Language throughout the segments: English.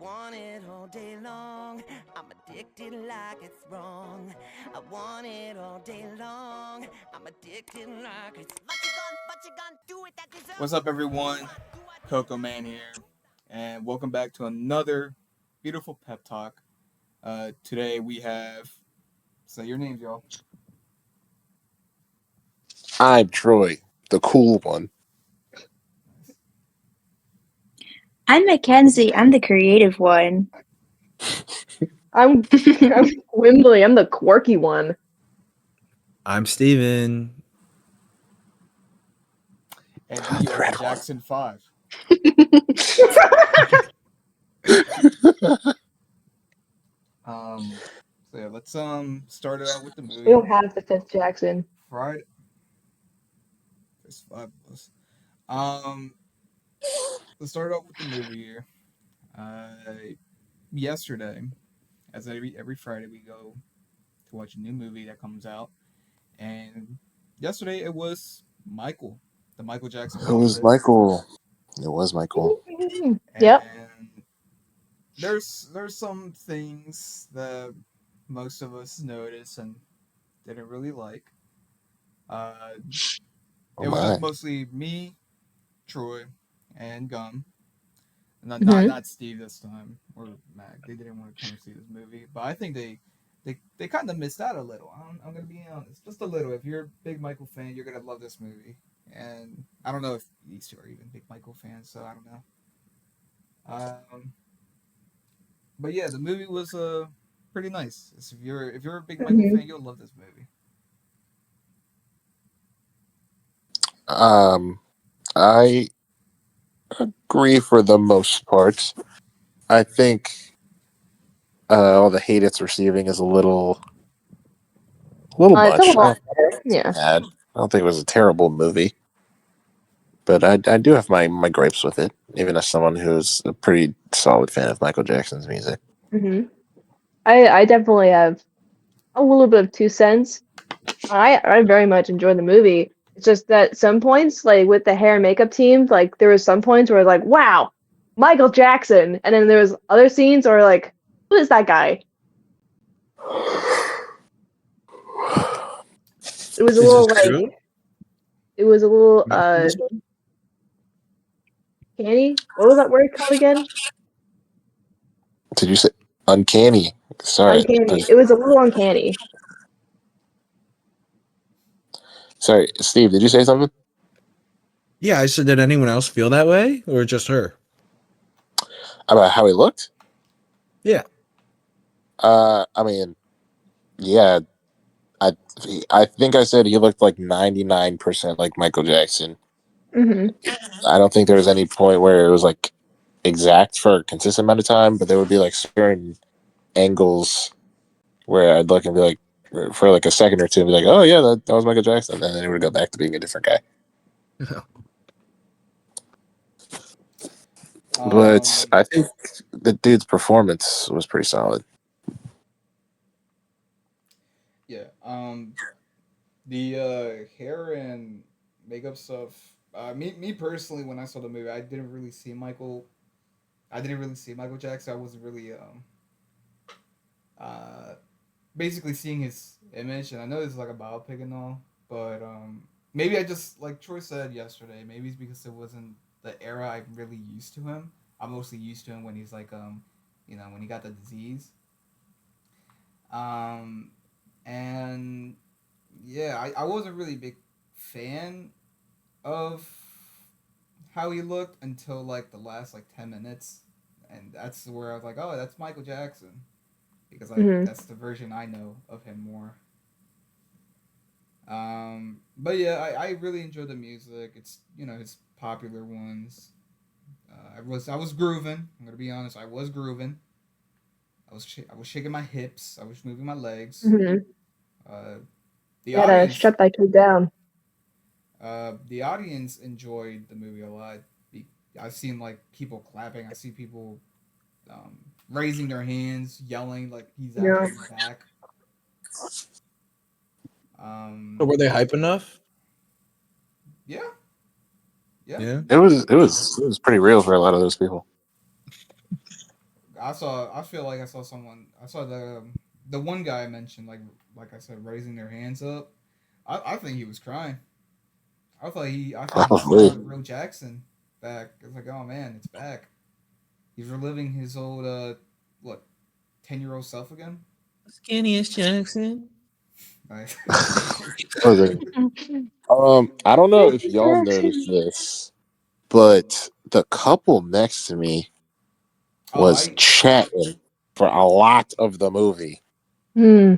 want it all day long. I'm addicted like it's wrong. I want it all day long. I'm addicted like it's. What you gonna do with that dessert? What's up, everyone? Coco Man here, and welcome back to another beautiful Pep Talk. Today we have say your names, y'all. I'm Troy, the cool one. Nice. I'm Mackenzie. I'm the creative one. I'm Wimbley. I'm the quirky one. I'm Steven. And I'm we the are the red one. Jackson Five. Um, so yeah, let's start it out with the We movie. don't have the fifth Jackson. Friday. There's five of us. Um, let's start out with the movie here. Yesterday, as every Friday, we go to watch a new movie that comes out. And yesterday it was Michael, the Michael Jackson It was concert. Michael. It was Michael. Yep. And there's some things that most of us noticed and didn't really like. Uh, Oh it was just my. mostly me, Troy, and Gum. hmm Not Steve this time or Mac. They didn't want to come see this movie, but I think they kind of missed out a little. I'm gonna be honest, just a little. If you're a big Michael fan, you're gonna love this movie. And I don't know if these two are even big Michael fans, so I don't know. Um, but yeah, the movie was pretty nice. If you're a big Michael hmm fan, you'll love this movie. Um, I agree for the most part. I think all the hate it's receiving is a little It's a much. I lot don't think better. Yeah. it's bad. I don't think it was a terrible movie, but I do have my gripes with it, even as someone who's a pretty solid fan of Michael Jackson's music. hmm I definitely have a little bit of 2 cents. I very much enjoyed the movie. It's just that some points, like with the hair and makeup team, like there was some points where like, wow, Michael Jackson, and then there was other scenes where like, who is that guy? It was a Is little this like, true? it was a little Not for this one? canny. What was that word called again? Did you say uncanny? Sorry, Uncanny. It was a little uncanny. sorry, Steve. Did you say something Yeah, I said, did anyone else feel that way or just her? about how he looked? Yeah. I mean, yeah, I I think I said he looked like 99% like Michael Jackson. hmm I don't think there was any point where it was like exact for a consistent amount of time, but there would be like certain angles where I'd look and be like, for like a second or two, and be like, oh yeah, that was Michael Jackson, and then it would go back to being a different guy. But Um, I think the dude's performance was pretty solid. yeah. The hair and makeup stuff. Me personally, when I saw the movie, I didn't really see Michael. I didn't really see Michael Jackson. I wasn't really uh basically seeing his image, and I know it's like a biopic and all, but maybe I just like Troy said yesterday. Maybe it's because it wasn't the era I'm really used to him. I'm mostly used to him when he's like when he got the disease. Um, and yeah, I wasn't really a big fan of how he looked until like the last like 10 minutes, and that's where I was like, oh, that's Michael Jackson because hmm that's the version I know of him more. But yeah, I really enjoy the music. It's his popular ones. I was grooving. I'm gonna be honest. I was grooving. I was shaking my hips. I was moving my legs. hmm Uh, the You gotta audience shut that kid down. the audience enjoyed the movie a lot. I've seen like people clapping. I see people raising their hands, yelling like he's Yeah. actually back. So Um, were they hype enough? yeah, yeah. Yeah. It was pretty real for a lot of those people. I saw. I feel like I saw someone. I saw the one guy I mentioned. Like I said, raising their hands up. I think he was crying. I thought he saw Probably. the real Jackson back. It's like, oh man, it's back. He's reliving his old what 10-year-old self again. Skinniest Jackson. Like, Was it? I don't know if y'all noticed this, but the couple next to me oh, was chatting for a lot of the movie. Hmm.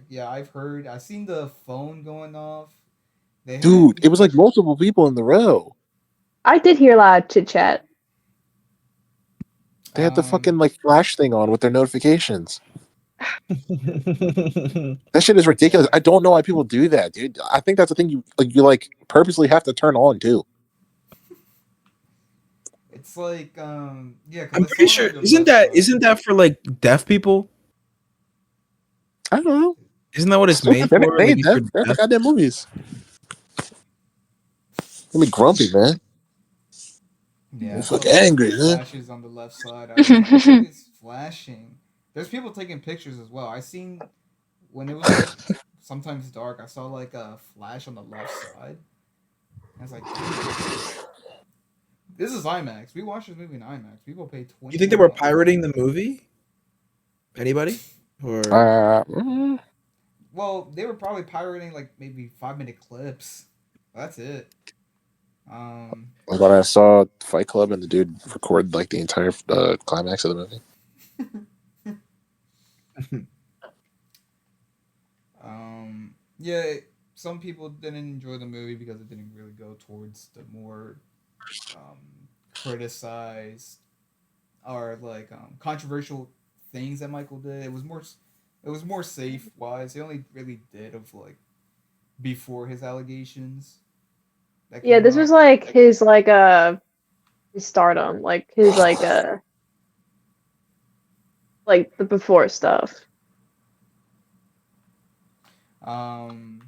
yeah, I've heard. I seen the phone going off. They had Dude, it was like multiple people in the row. I did hear a lot of chit chat. They had the um fucking like flash thing on with their notifications. That shit is ridiculous. yeah. I don't know why people do that, dude. I think that's the thing you like purposely have to turn on too. It's like yeah, because I'm I saw pretty it sure on your isn't left that side. isn't that for like deaf people? I don't know. Isn't that what it's Still, made for? they Like ain't if deaf. you're They're the deaf? goddamn movies. Let me grumpy, man. Yeah, I'm I saw fucking so many angry, man. flashes on the left side. I was like, what is flashing? There's people taking pictures as well. I seen when it was like sometimes dark. I saw like a flash on the left side. I was like, damn, this is IMAX. We watched this movie in IMAX. People pay You twenty think they more were bucks. pirating the movie? Anybody? Or Mm, Well, they were probably pirating like maybe 5 minute clips. That's it. Um, like when I saw Fight Club and the dude record like the entire climax of the movie. yeah, some people didn't enjoy the movie because it didn't really go towards the more um, criticized or like controversial things that Michael did. It was more safe wise. He only really did of like before his allegations that Yeah, came this was up. like his stardom, like his like the before stuff. Um,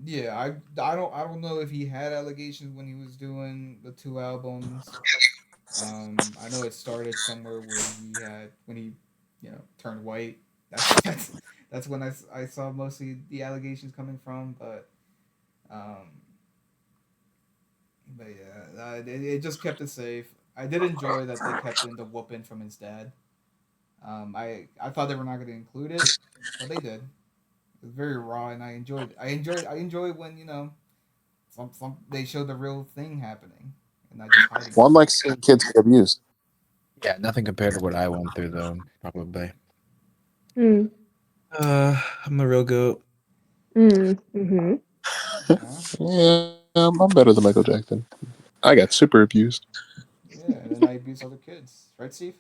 yeah, I don't know if he had allegations when he was doing the two albums. I know it started somewhere where he had when he, turned white. That's when I saw mostly the allegations coming from. Um, but yeah, it just kept it safe. I did enjoy that they kept in the whooping from his dad. I thought they were not going to include it, but they did. It was very raw, and I enjoyed when some they showed the real thing happening, and not just hiding One it. like seeing kids get abused. yeah, nothing compared to what I went through though, probably. Mm. I'm the real goat. Mm. Mm-hmm. Yeah, Yeah, I'm better than Michael Jackson. I got super abused. yeah, and then I abuse other kids, right, Steve?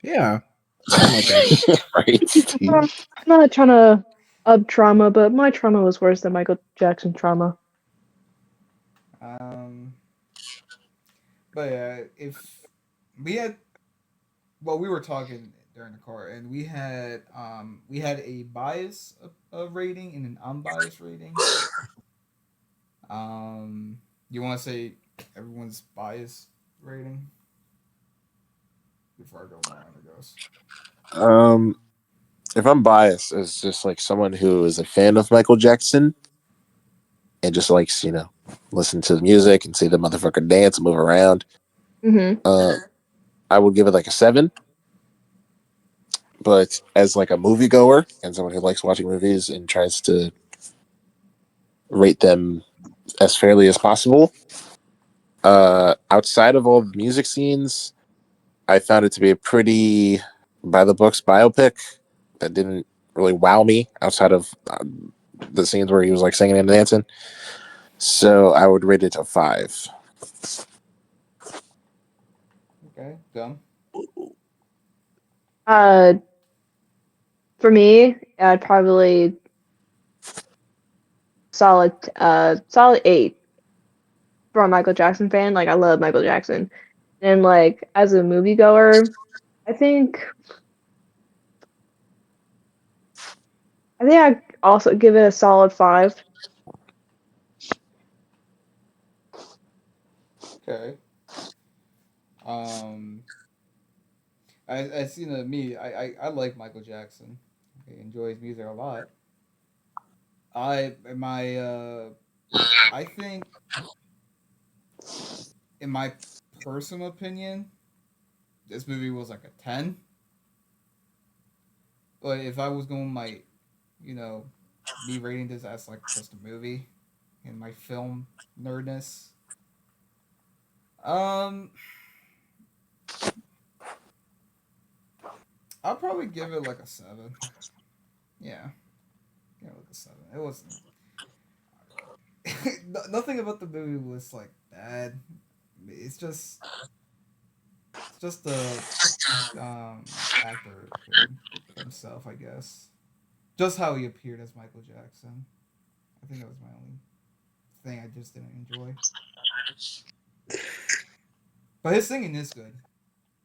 Yeah, something like that. Right, Steve. I'm not trying to up trauma, but my trauma was worse than Michael Jackson trauma. Um, but yeah, if we had, well, we were talking during the car, and we had a bias rating and an unbiased rating. You want to say everyone's bias rating before I go mine, I guess. Um, if I'm biased as just like someone who is a fan of Michael Jackson and just likes, listen to the music and see the motherfucker dance, move around, Mm-hmm. uh, I would give it like a 7. But as like a moviegoer and someone who likes watching movies and tries to rate them as fairly as possible, outside of all the music scenes, I found it to be a pretty by the books biopic that didn't really wow me outside of the scenes where he was like singing and dancing. So I would rate it a 5. Okay, dumb. Uh, for me, I'd probably solid 8 for a Michael Jackson fan. Like I love Michael Jackson, and like as a moviegoer, I think I think I also give it a solid 5. Okay. Um, I seen me. I like Michael Jackson. I enjoy his music a lot. My I think in my personal opinion, this movie was like a 10. But if I was going my, you know, me rating this as like just a movie and my film nerdness, um, I'll probably give it like a 7. Yeah, yeah, like a 7. It wasn't. Nothing about the movie was like bad. It's just the actor himself, I guess. Just how he appeared as Michael Jackson. I think that was my only thing I just didn't enjoy. But his singing is good.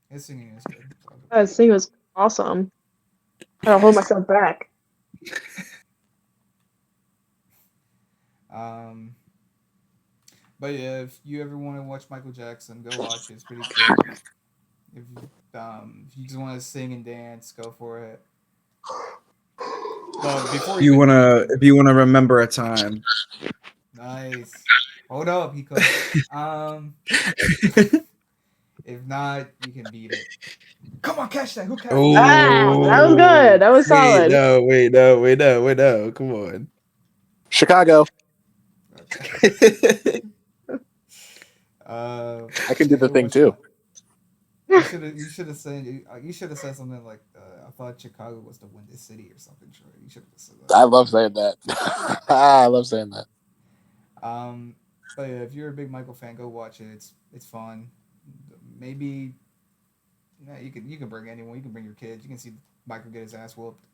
His singing is good. So I'll give I think it was awesome. I had to hold myself back. it. But yeah, if you ever want to watch Michael Jackson, go watch it. It's pretty quick. If you just want to sing and dance, go for it. But before even anything, If you wanna remember a time. nice. Hold up, Hiko. Um, if not, you can beat it. Come on, catch that. Who catch? Ah, that was good. Oh, That was wait, solid. no, wait, no, wait, no, wait, no. Come on. Chicago. Okay. I can do Yeah, the go thing watch too. that. You should have said something like I thought Chicago was the Windy City or something. Sure, you should have said I love saying that. I love saying that. that. But yeah, if you're a big Michael fan, go watch it. It's fun. Maybe yeah, you can bring anyone. You can bring your kids. You can see Michael get his ass whooped.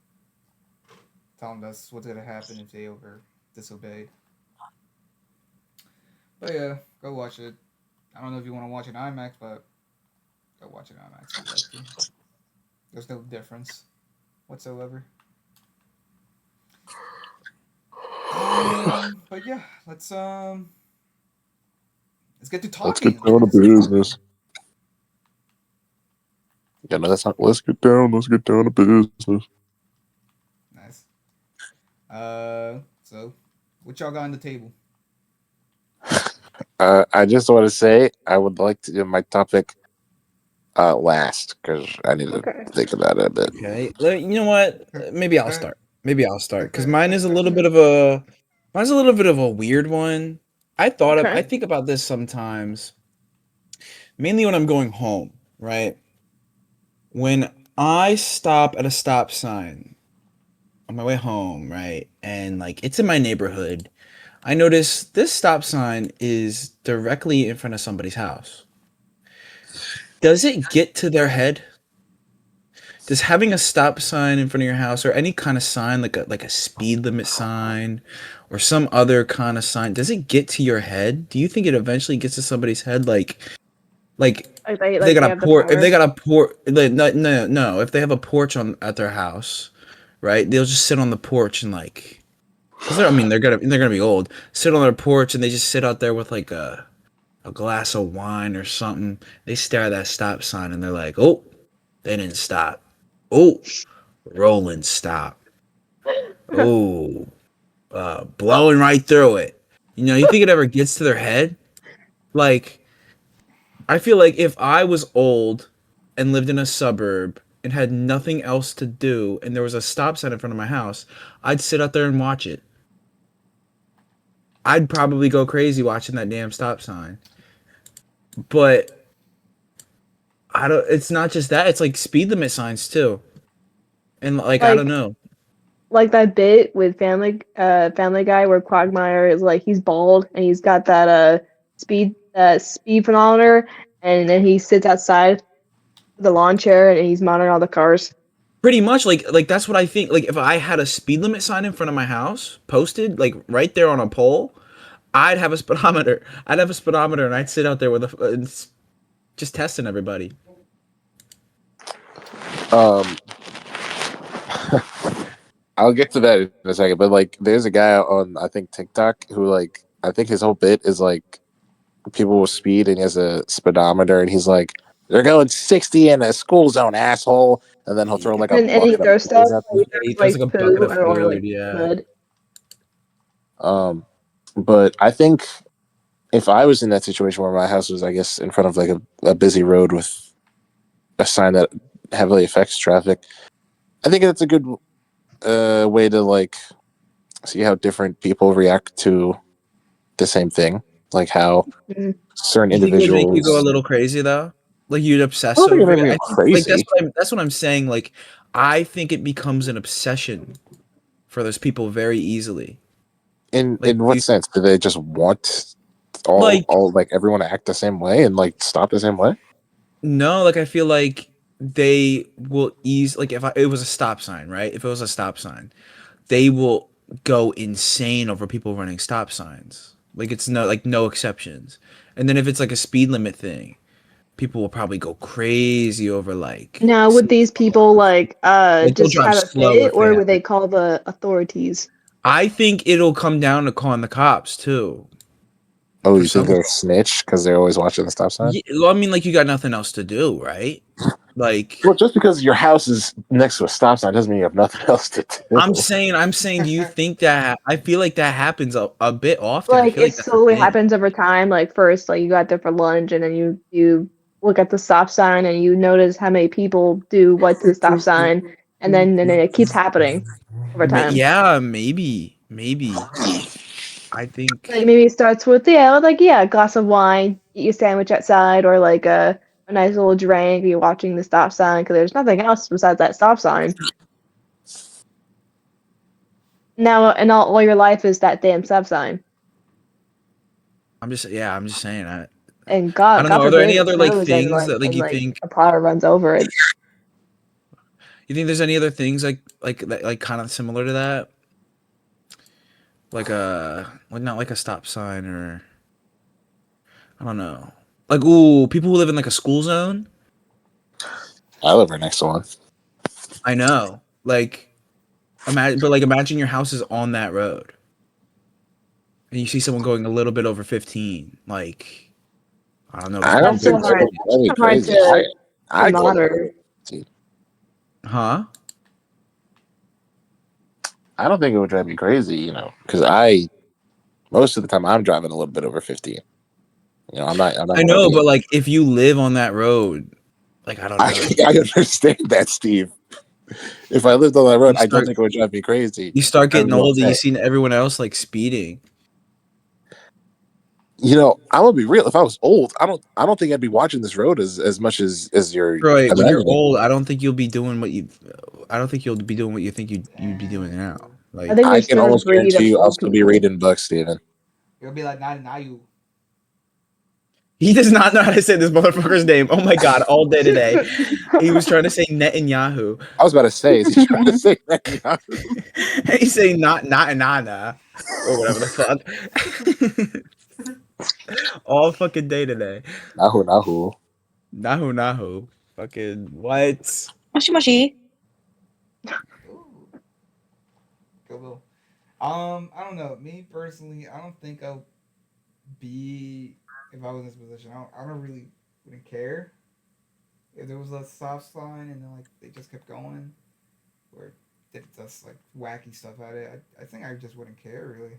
Tell him that's what's gonna happen if they over disobey. But yeah, go watch it. I don't know if you want to watch it in IMAX, but go watch it in IMAX if you like to. There's no difference whatsoever. But yeah, let's get to Let's get talking. down to Let's get to talking. business. Yeah, no, that's not. Let's get down. Let's get down to business. Nice. So what y'all got on the table? I just want to say I would like to do my topic last because I need to Okay. think about it a bit. Okay. You know what? Maybe I'll Okay. start. Maybe I'll start because Okay. mine's a little bit of a weird one. I Okay. think about this sometimes, mainly when I'm going home, right? When I stop at a stop sign on my way home, right? And like it's in my neighborhood, I notice this stop sign is directly in front of somebody's house. Does it get to their head? Does having a stop sign in front of your house or any kind of sign like a speed limit sign or some other kind of sign, does it get to your head? Do you think it eventually gets to somebody's head like if they Like got they a have the port if they power. got a port like, no, if they have a porch on at their house, right? They'll just sit on the porch and like cuz they're going to be old. Sit on their porch and they just sit out there with like a glass of wine or something. They stare at that stop sign and they're like, "Oh, they didn't stop. Oh, rolling stop. Oh, blowing right through it." You think it ever gets to their head? Like, I feel like if I was old and lived in a suburb and had nothing else to do and there was a stop sign in front of my house, I'd sit out there and watch it. I'd probably go crazy watching that damn stop sign. But I don't it's not just that, it's like speed limit signs too. And like I don't Like know. like that bit with Family Guy where Quagmire is like he's bald and he's got that speed chronometer and then he sits outside the lawn chair and he's monitoring all the cars. Pretty much like that's what I think. Like if I had a speed limit sign in front of my house posted like right there on a pole, I'd have a speedometer. I'd have a speedometer and I'd sit out there with just testing everybody. Um, I'll get to that in a second. But like, there's a guy on I think TikTok who like I think his whole bit is like people with speed and he has a speedometer and he's like They're going 60 in a school zone, asshole. And then he'll throw like a And he bucket of throws stuff food at them. like Yeah, he throws like like a bucket poo of or like food. Yeah. mud. Um, but I think if I was in that situation where my house was, I guess, in front of like a busy road with a sign that heavily affects traffic, I think that's a good way to like see how different people react to the same thing, like how Mhm. certain You think it would make you go a individuals. little crazy though? Like you'd I obsess don't think it over made it. me go I think like crazy. that's what I'm saying. Like I think it becomes an obsession for those people very easily. Like In what you sense? Do they just want like all like everyone to act the same way and like stop the same way? no, like I feel like they will ease like if it was a stop sign, right? If it was a stop sign, they will go insane over people running stop signs. Like it's no exceptions. And then if it's like a speed limit thing, people will probably go crazy over Now, would these people like they'll just drive have a slow fit, if they or have would to. they call the authorities? I think it'll come down to calling the cops too. Oh, For you think some, they're snitch because they're always watching the stop sign? yeah, well, I mean, like you got nothing else to do, right? Like Well, just because your house is next to a stop sign doesn't mean you have nothing else to do. I'm saying, do you think that I feel like that happens a bit often? I Like feel it like that's a slowly thing. happens over time. Like first, like you got there for lunch, and then you look at the stop sign, and you notice how many people do what to the stop sign, and then it keeps happening over time. Yeah, maybe. I Like think maybe it starts with yeah, a glass of wine, eat your sandwich outside, or like a nice little drink. You're watching the stop sign because there's nothing else besides that stop sign. Now, and all your life is that damn stop sign. I'm just saying. And I God, don't God know. Are there any forbid it other like snows and things that like a plow runs over it. you think there's any other things like that like kind of similar to that? Like not like a stop sign or I don't know. Like ooh, people who live in like a school zone. I live right next to one. I know. Like imagine your house is on that road and you see someone going a little bit over 15. Like I don't know about I the don't That's people so think who that hard. would live. drive me So hard crazy. to I go a little monitor. bit. See, Huh? I don't think it would drive me crazy, because I most of the time I'm driving a little bit over 15. I'm not I one of know, the. but like if you live on that road, like I don't I know. I understand that, Steve. If I lived on that road, You I don't start think it would drive me crazy. you start I was getting gonna old and you say, see everyone else like speeding. I'm gonna be real. If I was old, I don't think I'd be watching this road as much as you're Right, when you're imagining. old, I don't think you'll be doing what you I don't think you'll be doing what you think you'd be doing now. I Like think I there's can still a almost breed guarantee of you, I'll old still be people. reading books, Steven. It'll be like now you. he does not know how to say this motherfucker's name. Oh my god, all day today. He was trying to say Netanyahu. I was about to say, is he trying to say that? And he's saying not nana or whatever the fuck. all fucking day today. Nahu, nahu. Nahu. Fucking what? Moshi moshi. Ooh, go. I don't know. Me personally, I don't think I'll be if I was in this position. I don't really wouldn't care if there was a soft sign and then like they just kept going or did just like wacky stuff at it. I think I just wouldn't care really.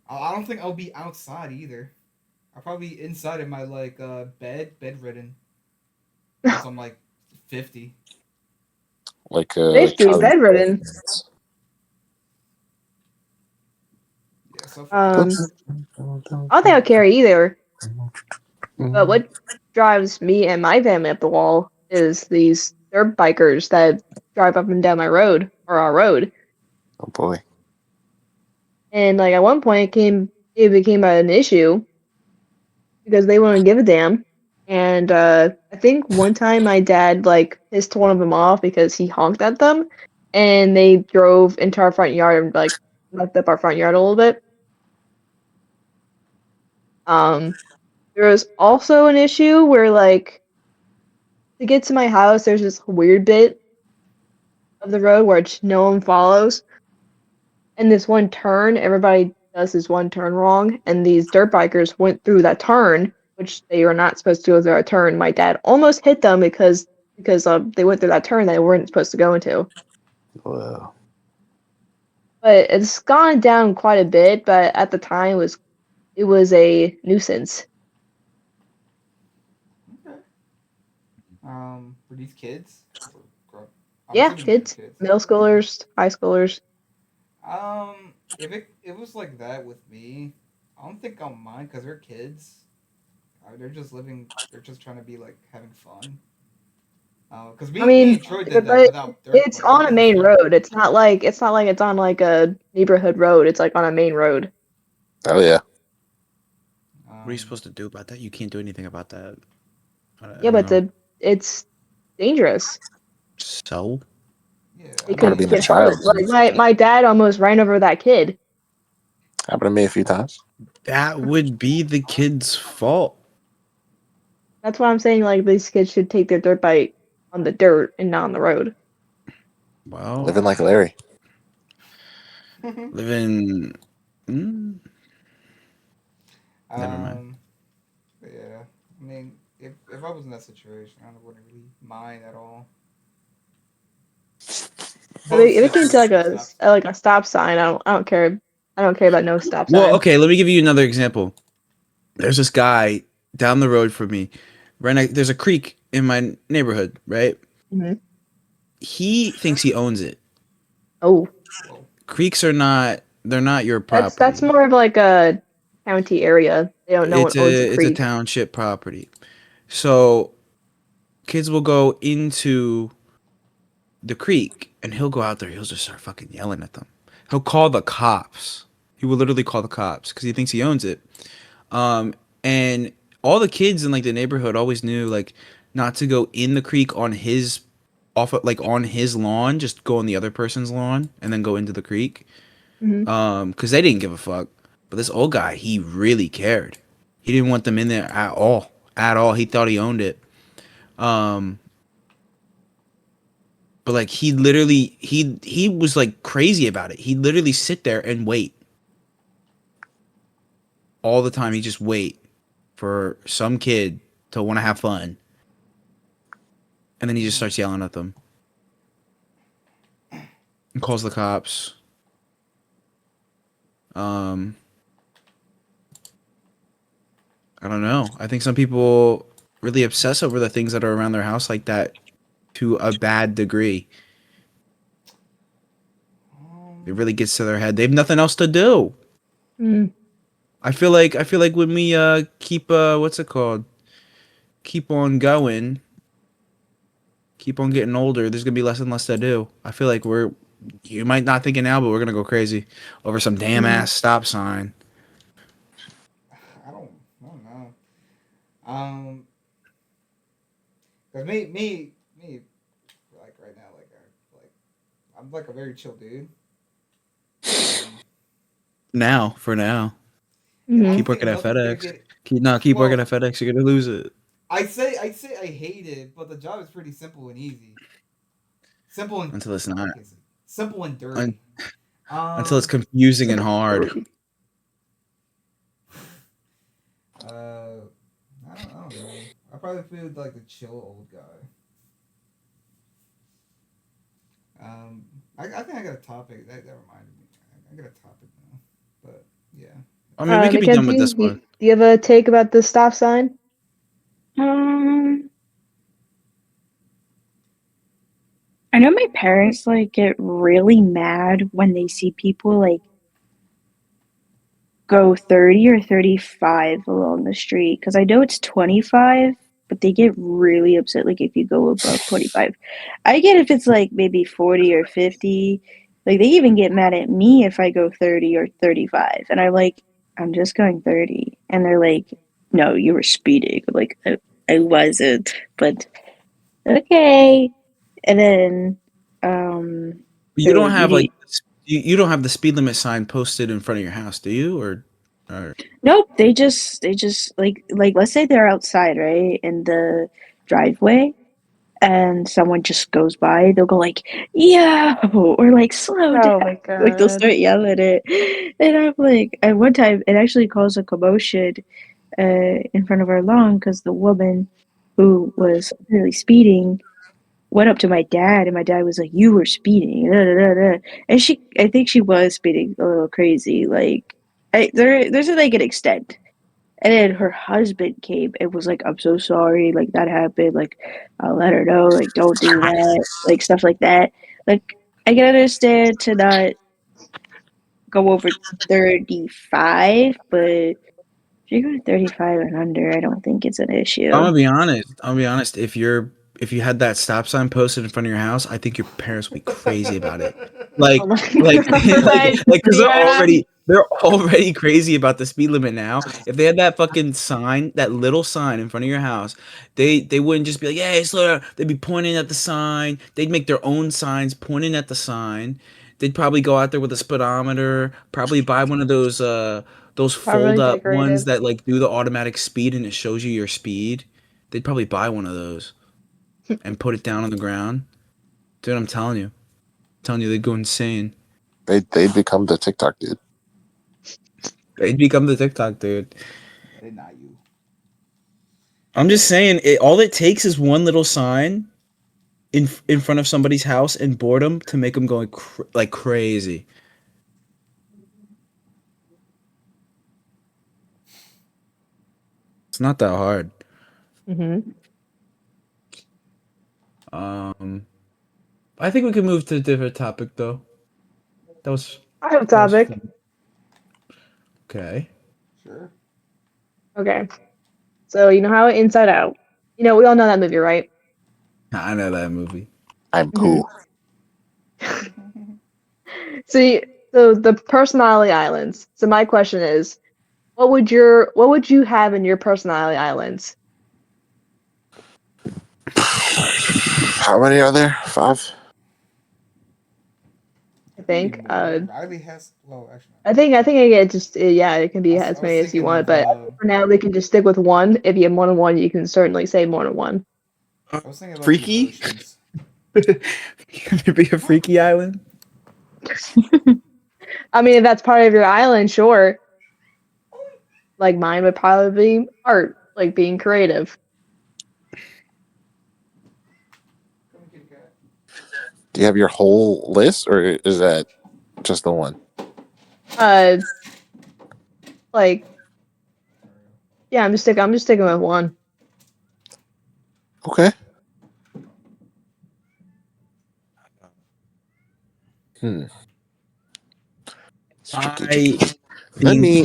I don't think I'll be outside either. I'll probably be inside in my like bedridden once I'm like 50. Like Safety, Charlie. bedridden. Yeah, so fucking old. Um, I don't think I'll carry either. But what drives me and my family up the wall is these dirt bikers that drive up and down my road or our road. Oh boy. And like at one point it became an issue because they wouldn't give a damn. And I think one time my dad like pissed one of them off because he honked at them, and they drove into our front yard and like left up our front yard a little bit. Um, there was also an issue where like to get to my house, there's this weird bit of the road which no one follows, and this one turn, everybody does this one turn wrong, and these dirt bikers went through that turn which they were not supposed to go through a turn. My dad almost hit them because they went through that turn they weren't supposed to go into. Wow. But it's gone down quite a bit. But at the time, it was a nuisance. Okay. For these kids, I'm Yeah, assuming they're kids, kids. middle Yeah. schoolers, high schoolers. If it was like that with me, I don't think I'll mind because they're kids. They're just living. They're just trying to be like having fun. Because I me mean, and Troy did that but without dirt it's bikes. We on a did the main street road. bike. It's not like it's on like a neighborhood road. It's like on a main road. Oh yeah. What are you Um, supposed to do about that? You can't do anything about that. I Yeah, don't but know. it's dangerous. So yeah, I It Part of could being mean, a get hurt. child. Like my dad almost ran over that kid. Happened to me a few times. that would be the kid's fault. That's why I'm saying like these kids should take their dirt bike on the dirt and not on the road. Well, Living like Larry. living. Mm, never mind. um, but yeah, I mean, if I was in that situation, I wouldn't really mind at all. If it, Both if it came to like situations, a stop. like a stop sign, I don't care. I don't care about no stop Well, sign. okay. Let me give you another example. There's this guy down the road from me. There's a creek in my neighborhood. Right. Hmm. He thinks he owns it. Oh, Whoa. Creeks are not. They're not your that's property. more of like a county area. They don't know one owns a It's a creek. township property. So kids will go into the creek and he'll go out there. He'll just start fucking yelling at them. He'll call the cops. He will literally call the cops because he thinks he owns it. Um, and all the kids in like the neighborhood always knew like not to go in the creek on his like on his lawn. Just go on the other person's lawn and then go into the creek. Hmm. Because they didn't give a fuck. But this old guy, he really cared. He didn't want them in there at all. At all. He thought he owned it. Um, but like he was like crazy about it. He'd literally sit there and wait all the time. He just wait for some kid to want to have fun, and then he just Mm. starts yelling at them and calls the cops. Um, I don't know. I think some people really obsess over the things that are around their house like that to a bad degree. It Um, really gets to their head. They have nothing else to do. Mm. I feel like when we keep what's it called? Keep on going, keep on getting older, there's gonna be less and less to do. I feel like you might not think it now, but we're gonna go crazy over some damn Mm. ass stop sign. I don't know. Um, cause me, like right now, I'm like a very chill dude. Um, For now. yeah, I Hmm. Keep don't think working at nothing's gonna FedEx. get. Keep working Well, at FedEx. You're gonna lose it I say I hate it, but the job is pretty simple and easy. Simple and until it's not. okay, simple and Un- dirty. until it's Um, confusing and hard. I don't know. I probably feel like the chill old guy. I think I got a topic that reminded me. I got a topic now, but yeah. I mean, we could be done with Mackenzie, this do one. you have a take about the stop sign? Um, I know my parents like get really mad when they see people like go 30 or 35 along the street because I know it's 25, but they get really upset like if you go above 25. I get if it's like maybe 40 or 50. Like they even get mad at me if I go 30 or 35. And I'm like, I'm just going 30. And they're like, no, you were speeding. I'm like, I wasn't, but okay. And then You they're don't like, you have need like you don't have the speed limit sign posted in front of your house, do you? Or nope, they just like let's say they're outside, right, in the driveway and someone just goes by, they'll go like, "Yo," or like slow down. Oh my Like they'll god. start yelling it. And I'm like, at one time it actually caused a commotion in front of our lawn because the woman who was really speeding went up to my dad, and my dad was like, "You were speeding," da, da, da, da. And I think she was speeding a little crazy. Like, there's like an extent. And then her husband came and was like, "I'm so sorry, like that happened. Like, I'll let her know. Like, don't do that. Like stuff like that. Like, I can understand to not go over 35, but if you go to 35 and under, I don't think it's an I'm issue." gonna be honest. I'm gonna be honest. If you had that stop sign posted in front of your house, I think your parents would be crazy about it. Like, Oh my like, god. because Yeah. they're already crazy about the speed limit now. If they had that fucking sign, that little sign in front of your house, they wouldn't just be like, "Hey, slow down." They'd be pointing at the sign. They'd make their own signs pointing at the sign. They'd probably go out there with a speedometer. Probably buy one of those Not fold really up ones decorative. that like do the automatic speed and it shows you your speed. They'd probably buy one of those and put it down on the ground. Dude, I'm telling you, they'd go insane. They'd become the TikTok dude. They'd become the TikTok dude. They not you. I'm just saying, all it takes is one little sign in front of somebody's house and boredom to make them go like crazy. It's not that hard. Mm-hmm. Um, I think we can move to a different topic though. That was I have a that was topic. fun. Okay. Sure. Okay. So you know how Inside Out. You know, we all know that movie, right? I know that movie. I'm Mm-hmm. cool. So the personality islands. So my question is, what would you have in your personality islands? How many are there? 5? I Could be think. more. Riley has. Well, actually, I think it just yeah, it can be I as was many as you thinking want, of. but for now we can just stick with one. If you have more than one, you can certainly say more than one. I was thinking about the Freaky? emotions. Maybe a freaky island? I mean, if that's part of your island, sure. Like mine would probably be art, like being creative. Come here, kitty cat. Do you have your whole list, or is that just the one? Uh, like There we go. yeah, I'm just sticking with one. Okay. Hmm. It's tricky, I tricky. Let think me.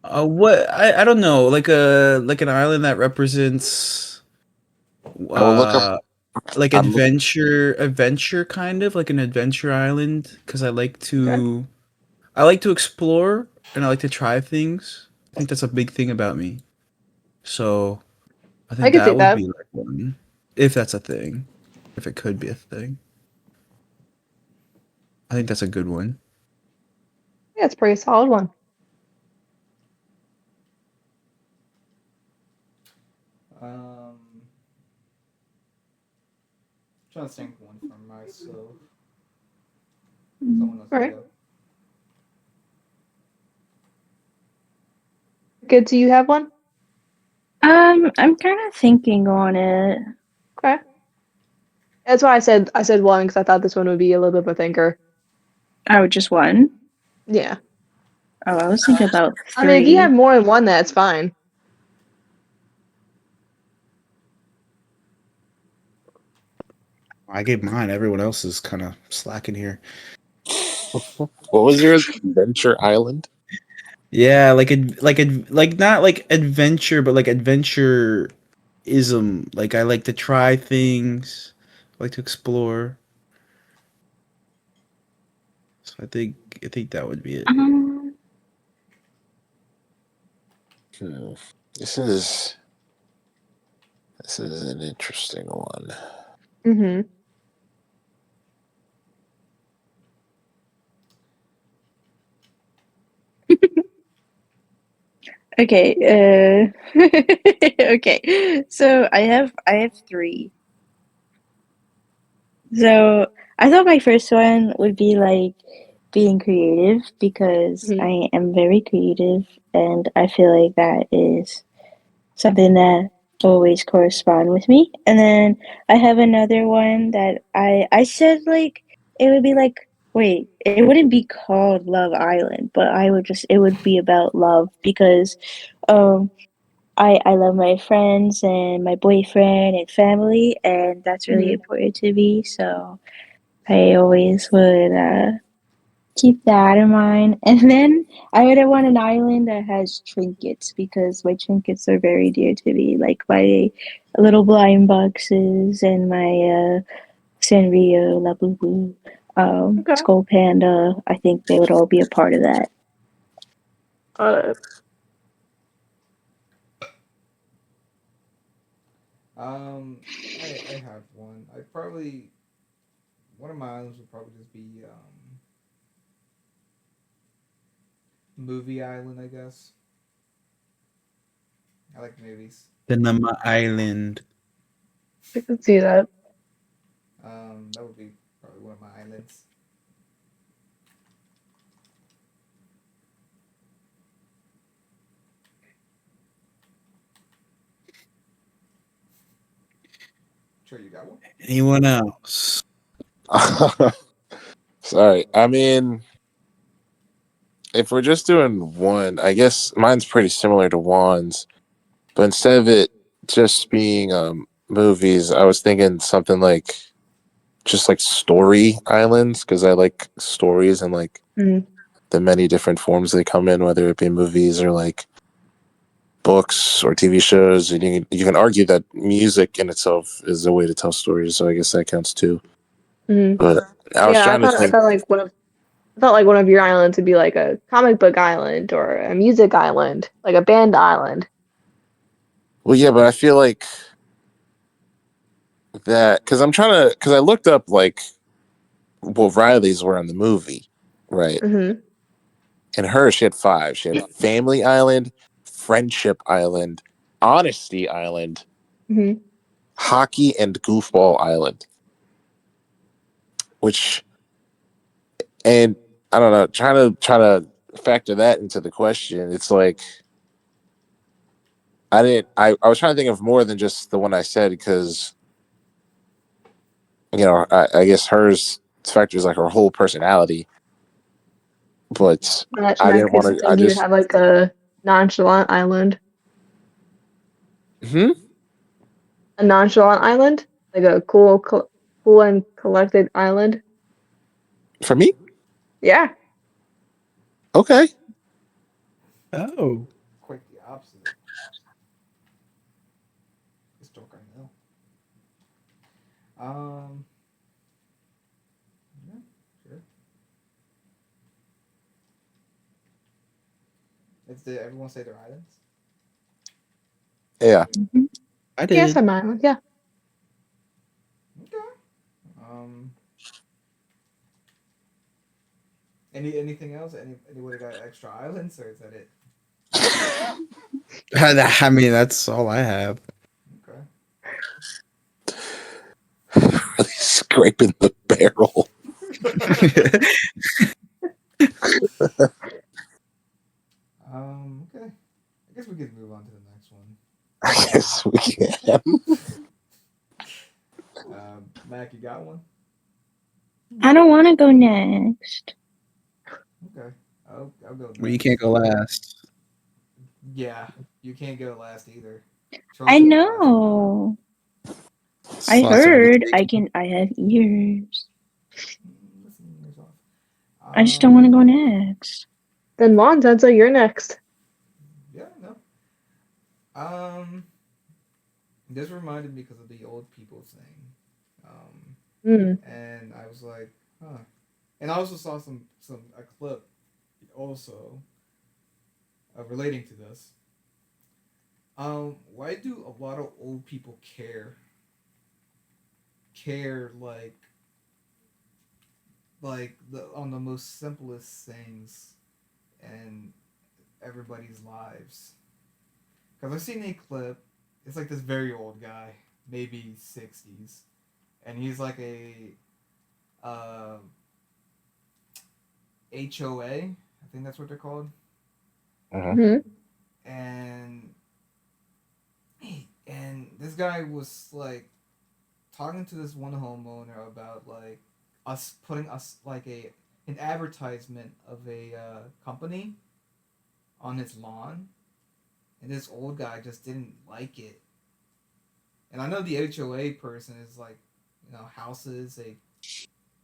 what I don't know, like an island that represents I will look up. uh like I'm look. adventure kind of like an adventure island because Okay, I like to explore and I like to try things. I think that's a big thing about me. So I I think could see that would that. be like one if that's a thing. If it could be a thing. I think that's a good one. Yeah, it's a pretty solid one. Um, trying to think one for myself. Someone else All can right, go. good. Do you have one? I'm kind of thinking on it. Okay, that's why I said one because I thought this one would be a little bit of a thinker. Oh, just one? Yeah, Oh, I was thinking about I mean, if you have three. more than one, that's fine. I gave mine. Everyone else is kind of slacking here. What was yours? Adventure Island. Yeah, like not like adventure, but like adventure ism. Like I like to try things, I like to explore. So I think that would be it. Um, Hmm. This is this is an interesting one. Mm-hmm. okay. Okay. So I have three. So I thought my first one would be like being creative because Hmm. I am very creative, and I feel like that is something that always correspond with me. And then I have another one that I said like it would be like wait, it wouldn't be called Love Island, but I would just it would be about love because um I love my friends and my boyfriend and family, and that's really Hmm. important to me. So I always would keep that in mind. And then I would want an island that has trinkets because my trinkets are very dear to me, like my little blind boxes and my Sanrio, Labubu, Okay. Skull Panda. I think they would all be a part of that. Uh, Um, I have one. I probably one of my islands would probably just be movie island. I guess I like movies. Cinema Island. I can see that. That would be probably one of my islands. Sure, you got one. Anyone else? Sorry. I mean, if we're just doing one, I guess mine's pretty similar to Juan's, but instead of it just being movies, I was thinking something like just like story islands because I like stories and like Hmm. the many different forms they come in, whether it be movies or like books or TV shows. And you can argue that music in itself is a way to tell stories, so I guess that counts too. Hmm. But I was Yeah, trying to I think. thought like I thought like one of your islands would be like a comic book island or a music island, like a band island. Well, yeah, but I feel like that because I looked up like what Riley's were in the movie, right? Hmm. And her, she had five. She had Family Island, Friendship Island, Honesty Island, Hmm. Hockey, and Goofball Island. Which, and I don't know, trying to factor that into the question. It's like I didn't. I was trying to think of more than just the one I said because I guess hers factors like her whole personality, but Not I not didn't want because to. I then you just have like a nonchalant island, hmm? a nonchalant island, like a cool and collected island. For me. Yeah. Okay. Oh. Quite the opposite. This joke I know. Um, yeah, sure. It's the everyone say their islands. Yeah. Mhm. I Yes, did. I'm island. Yeah. Okay. Um, anything else? Anybody got extra islands, or is that it? I mean, that's all I have. Okay. Really scraping the barrel. Okay. I guess we could move on to the next one. I guess we can. Mac, you got one? I don't want to go next. Okay. I'll go Well, you next. can't go last. Yeah, you can't go last either. I Chosen the last one. know. I Slots already heard. I taken. can. I have ears. Listen to yourself. I just don't want to Um, go next. Then Juan, sounds like you're next. yeah, no. Um, this reminded me because of the old people thing. Um, Hmm. and I was like, huh. And I also saw some a clip also relating to this. Why do a lot of old people care like the on the most simplest things in everybody's lives? Because I've seen a clip. It's like this very old guy, maybe 60s, and he's like uh, HOA. I think that's what they're called. Hmm. Hmm. And this guy was like talking to this one homeowner about like us putting us like a an advertisement of a company on his lawn, and this old guy just didn't like it. And I know the HOA person is like, houses, they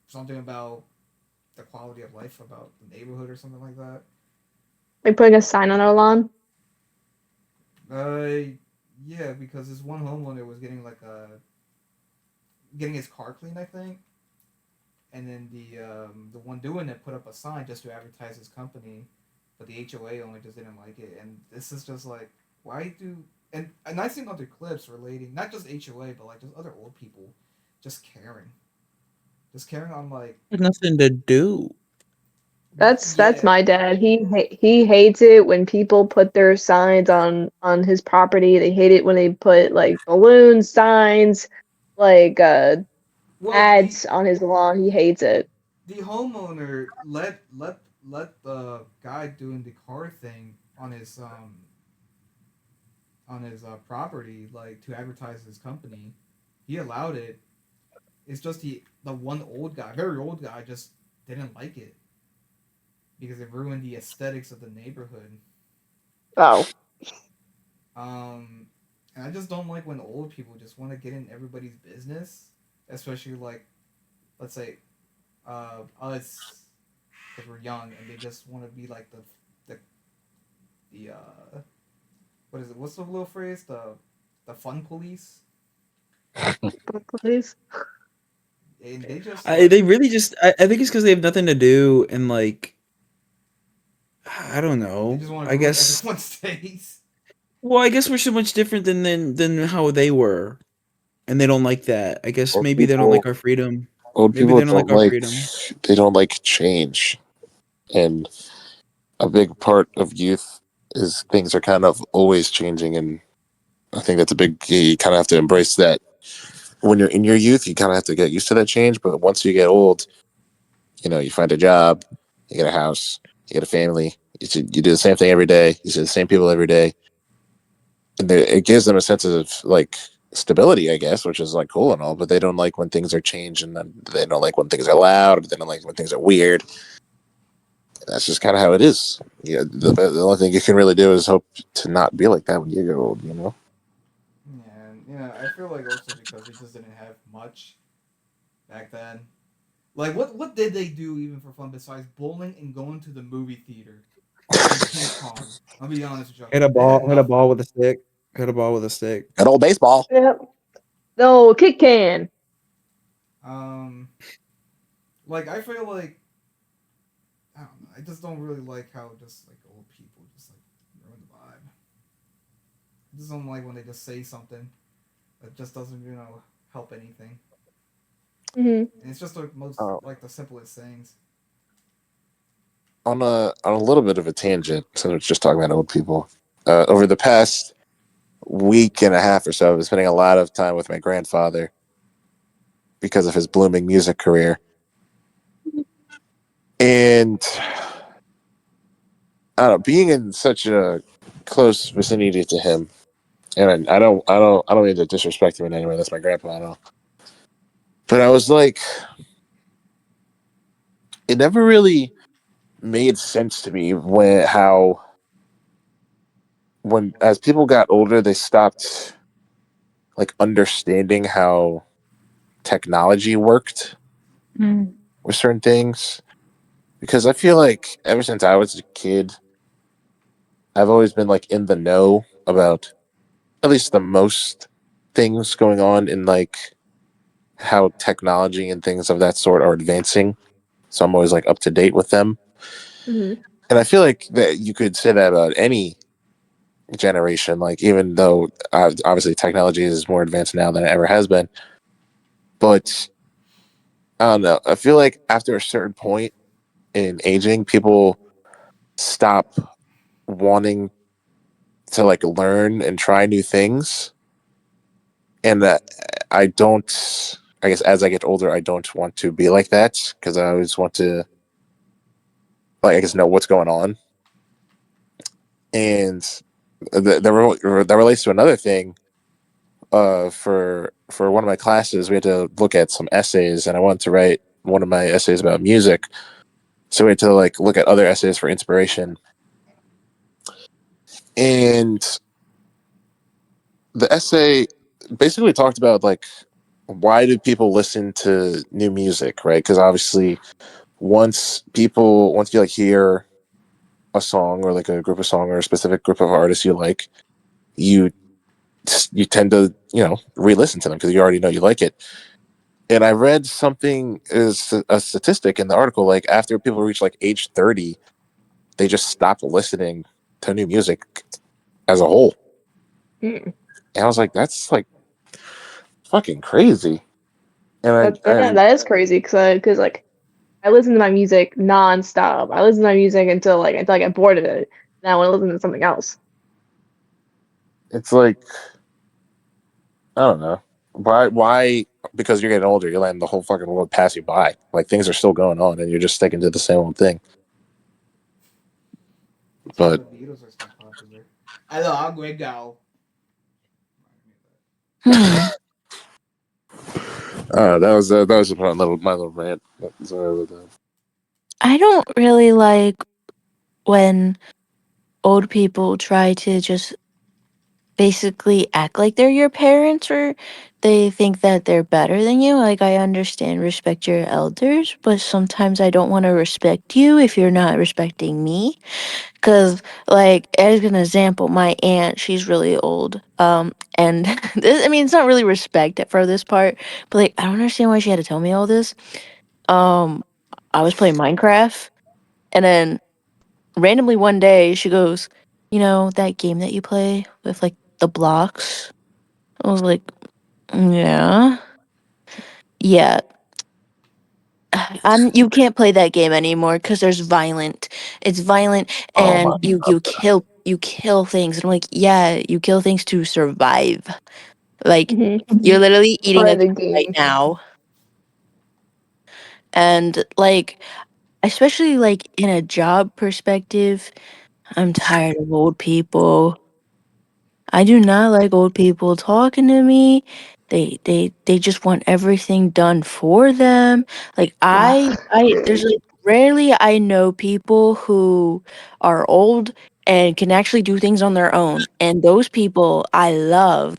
something about the quality of life about the neighborhood or something like that. Like putting a sign on our lawn. Yeah, because this one homeowner was getting his car cleaned, I think, and then the one doing it put up a sign just to advertise his company, but the HOA owner just didn't like it, and this is just like, why do and I've seen other clips relating not just HOA but like just other old people just just caring on like There's nothing to do. That's yeah my dad. He hates it when people put their signs on his property. They hate it when they put like balloon signs, like well ads on his lawn. He hates it. the homeowner let the guy doing the car thing on his property like to advertise his company. He allowed it. It's just the one old guy, very old guy, just didn't like it because it ruined the aesthetics of the neighborhood. Oh, Um, and I just don't like when old people just want to get in everybody's business, especially like, let's say, us, because we're young and they just want to be like the the what is it? What's the little phrase? The fun police, please. and they just They like really just. I think it's because they have nothing to do, and like I don't they know. just want to I ruin guess. everyone's days. Well, I guess we're so much different than how they were, and they don't like that. I guess Old maybe they don't people, like our freedom. old Maybe people they don't like don't our like freedom. they don't like change, and a big part of youth is things are kind of always changing, and I think that's a big. You kind of have to embrace that. When you're in your youth, you kind of have to get used to that change, but once you get old, you find a job, you get a house, you get a family. You do the same thing every day. You see the same people every day, and it gives them a sense of like stability, I guess, which is like cool and all. But they don't like when things are changed, and then they don't like when things are loud. They don't like when things are weird. That's just kind of how it is. Yeah, the only thing you can really do is hope to not be like that when you get old. Yeah, and I feel like also because they just didn't have much back then. Like, what did they do even for fun besides bowling and going to the movie theater and ping pong? I'll be honest with you, they had Hit a ball nothing. with a stick. Hit a ball with a stick. Good old baseball. Yep. No, kick can. Um, like I feel like I don't know. I just don't really like how just like old people just like ruin the vibe. I just don't like when they just say something that just doesn't help anything. Hmm. And it's just the most Uh, like the simplest things. on a little bit of a tangent, since we're just talking about old people, over the past week and a half or so, I've been spending a lot of time with my grandfather because of his blooming music career, and I don't know, being in such a close vicinity to him, and I don't mean to disrespect him in any way. That's my grandpa, I know, but I was like, it never really made sense to me when as people got older, they stopped like understanding how technology worked Mm. with certain things. Because I feel like ever since I was a kid, I've always been like in the know about at least the most things going on in like how technology and things of that sort are advancing. So I'm always like up to date with them. Hmm. And I feel like that you could say that about any generation, like even though obviously technology is more advanced now than it ever has been. But I don't know. I feel like after a certain point in aging, people stop wanting to like learn and try new things, and I don't. I guess as I get older, I don't want to be like that because I always want to like I guess know what's going on, and that relates to another thing. For one of my classes, we had to look at some essays, and I wanted to write one of my essays about music. So we had to like look at other essays for inspiration, and the essay basically talked about like why do people listen to new music, right? Because obviously, once you like hear a song or like a group of song or a specific group of artists you like, you you tend to re-listen to them because you already know you like it. And I read something is a statistic in the article like after people reach like age 30, they just stop listening to new music as a whole. Mm. And I was like, that's like fucking crazy. And Yeah, that is crazy because like I listen to my music nonstop. I listen to my music until I get bored of it. Now I want to listen to something else. it's like I don't know why because you're getting older, you're letting the whole fucking world pass you by. Like things are still going on, and you're just sticking to the same old thing. That's why But the Beatles are still popular. Hello, I'm go. Hmm. that was my little rant. Sorry about that. I don't really like when old people try to just basically act like they're your parents or they think that they're better than you. Like, I understand respect your elders, but sometimes I don't want to respect you if you're not respecting me. Because, like, as an example, my aunt, she's really old. And this, I mean, it's not really respect for this part, but like, I don't understand why she had to tell me all this. Um, I was playing Minecraft, and then randomly one day she goes, "You know that game that you play with like the blocks?" I was like, "Yeah, yeah." You can't play that game anymore because there's violent. It's violent, Oh and my you kill things. And I'm like, yeah, you kill things to survive. Like Hmm. you're literally eating Part a of the kid right game. now, and like especially like in a job perspective, I'm tired of old people. I do not like old people talking to me. They just want everything done for them. Like I there's like rarely I know people who are old and can actually do things on their own. And those people I love.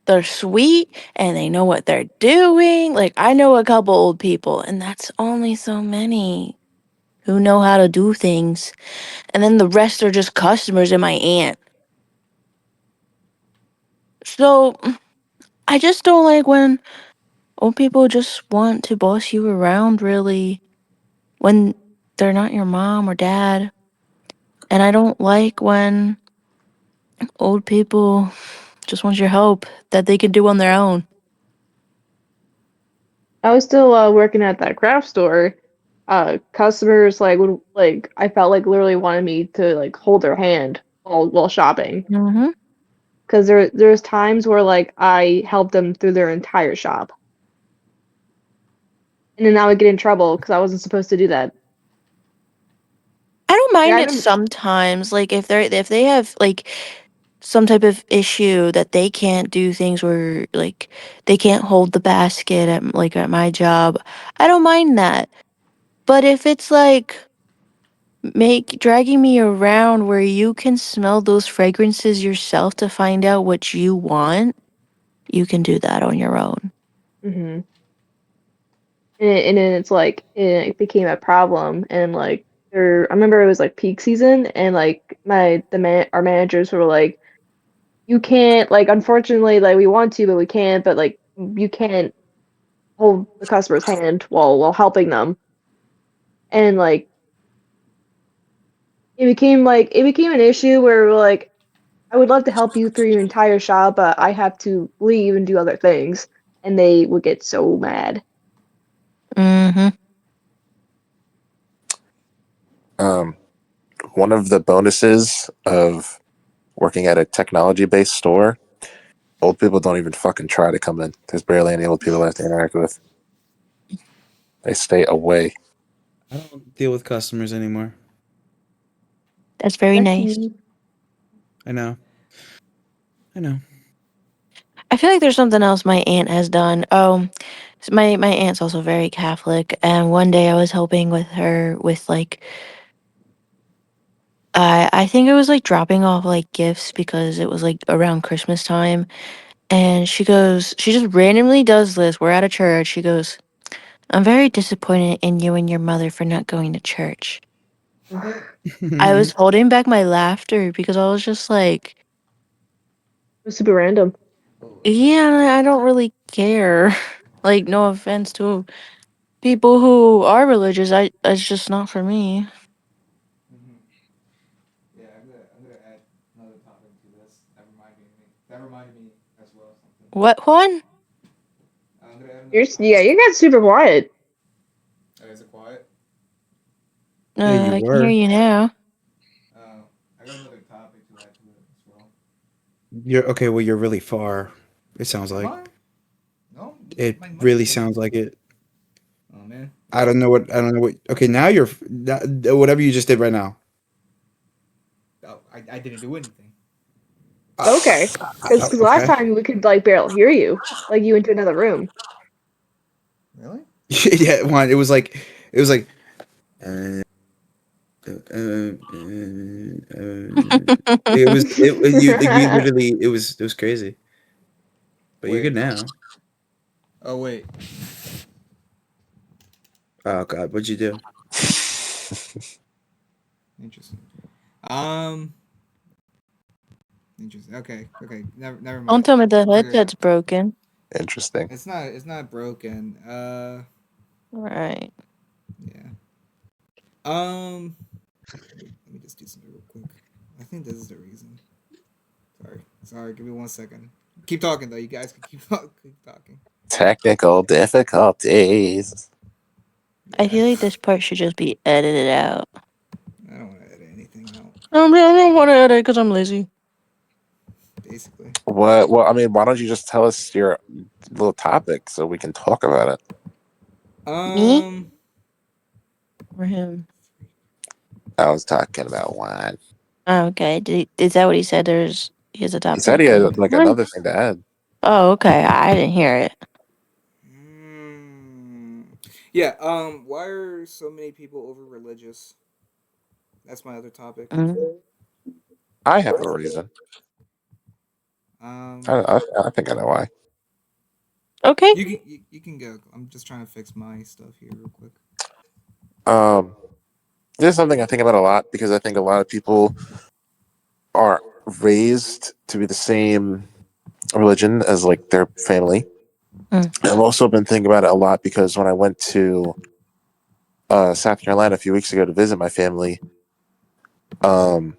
They're sweet and they know what they're doing. Like I know a couple old people and that's only so many who know how to do things. And then the rest are just customers and my aunt. So I just don't like when old people just want to boss you around really when they're not your mom or dad. And I don't like when old people just want your help that they can do on their own. I was still working at that craft store. Customers like would like I felt like literally wanted me to like hold their hand while shopping. Mhm. Because there's times where like I helped them through their entire shop, and then I would get in trouble because I wasn't supposed to do that. I don't Like I mind it remember, sometimes like if they have like some type of issue that they can't do things where like they can't hold the basket at my job. I don't mind that. But if it's like make dragging me around where you can smell those fragrances yourself to find out what you want, you can do that on your own. hmm and then it's like it became a problem, and like I remember it was like peak season, and like our managers were like, you can't like unfortunately like we want to, but we can't, but like you can't hold the customer's hand while helping them, and like it became an issue where we're like, I would love to help you through your entire shop, but I have to leave and do other things, and they would get so mad. Mhm. um, one of the bonuses of working at a technology based store, old people don't even fucking try to come in. There's barely any old people left to interact with. They stay away. I don't deal with customers anymore. That's very That's nice. me. I know. I know. I feel like there's something else my aunt has done. My aunt's also very Catholic, and one day I was helping with her with like I think it was like dropping off like gifts because it was like around Christmas time, and she just randomly does this. We're at a church. She goes, "I'm very disappointed in you and your mother for not going to church." I was holding back my laughter because I was just like, It was super random. Oh, that's a yeah, I don't really care. Like, no offense to people who are religious, it's just not for me. hmm Yeah, I'm gonna add another topic to this. That reminded me. That reminded me as well of something. What one? I'm gonna add You're another yeah, topic. you got super quiet. Oh, is it quiet? Yeah, you I can hear were. you now. Oh, I got another topic to add to it as well. You're okay. Well, you're really far. It sounds Am like I? No, it my mic's really still sounds working. like it. Oh man. I Well, don't know what. I don't know what. Okay, now you're whatever you just did right now. oh, I didn't do anything. Okay. Because last Okay. time we could like barely hear you. Like you into another room. Really? Yeah, one. It was like. Uh, it was you like we literally it was crazy. But you're good Wait. now. Oh wait. Oh God, what'd you do? Interesting. Um. Interesting. Okay. Okay. Never Don't mind. tell me the I'll figure it headset's out. broken. Interesting. It's not broken. Right. Yeah. Um. Let me just do something real quick. I think this is the reason. Sorry. Sorry. Give me 1 second. Keep talking though. You guys can keep talking. Technical difficulties. I Yeah. feel like this part should just be edited out. I don't want to edit anything out. I don't want to edit because I'm lazy. Basically. What? Well, I mean, why don't you just tell us your little topic so we can talk about it? Me Um. or him? I was talking about wine. Oh, okay. Is that what he said? He has a He said topic. he had like One. another thing to add. Oh, okay. I didn't hear it. Hmm. Yeah. Why are so many people over religious? That's my other topic. Mm. I have a reason. Um. I think I know why. Okay. You can go. I'm just trying to fix my stuff here real quick. Um, this is something I think about a lot because I think a lot of people are raised to be the same religion as like their family. Mm. I've also been thinking about it a lot because when I went to South Carolina a few weeks ago to visit my family, um,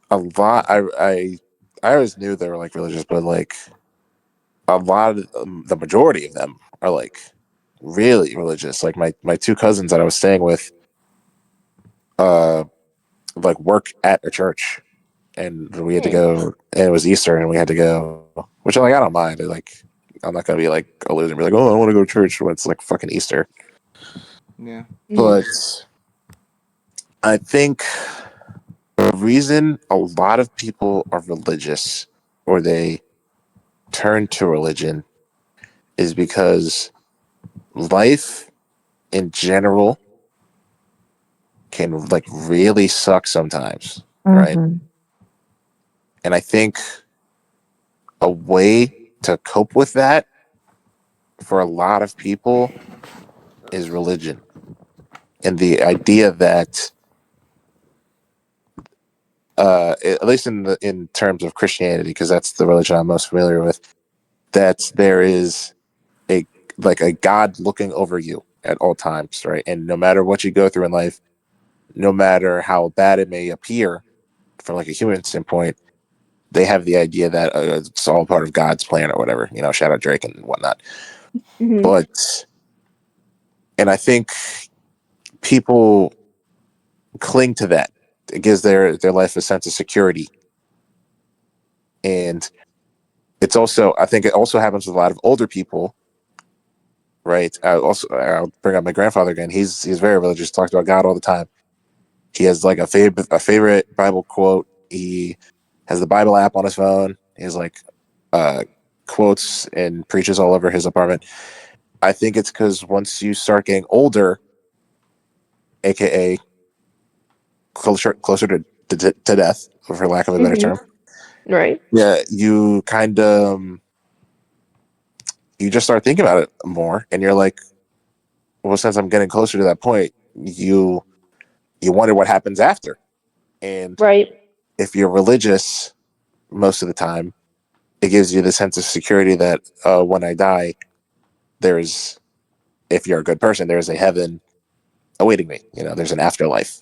a lot. I always knew they were like religious, but like a lot of the majority of them are like really religious. Like my two cousins that I was staying with, uh, like work at a church, and we had to Hmm. go. And it was Easter, and we had to go. Which I'm like, I don't mind. Like, I'm not gonna be like a loser and be like, oh, I want to go to church when it's like fucking Easter. Yeah. Hmm. But I think the reason a lot of people are religious or they turn to religion is because life in general can like really suck sometimes, right? Mm-hmm. And I think a way to cope with that for a lot of people is religion and the idea that at least in terms of Christianity, because that's the religion I'm most familiar with, that there is a like a God looking over you at all times, right? And no matter what you go through in life, no matter how bad it may appear from like a human standpoint, they have the idea that it's all part of God's plan or whatever. You know, shout out Drake and whatnot. Hmm. But and I think people cling to that. It gives their life a sense of security, and it's also I think it also happens with a lot of older people right? Also, I'll bring up my grandfather again. He's very religious. Talks about God all the time. He has like a favorite Bible quote. He has the Bible app on his phone. He has like uh, quotes and preaches all over his apartment. I think it's because once you start getting older, aka closer to death, for lack of a better Hmm. term, Right. yeah, you kind of you just start thinking about it more, and you're like, well, since I'm getting closer to that point, you wonder what happens after. And Right. if you're religious, most of the time, it gives you the sense of security that when I die, there's, if you're a good person, there's a heaven awaiting me. You know, there's an afterlife,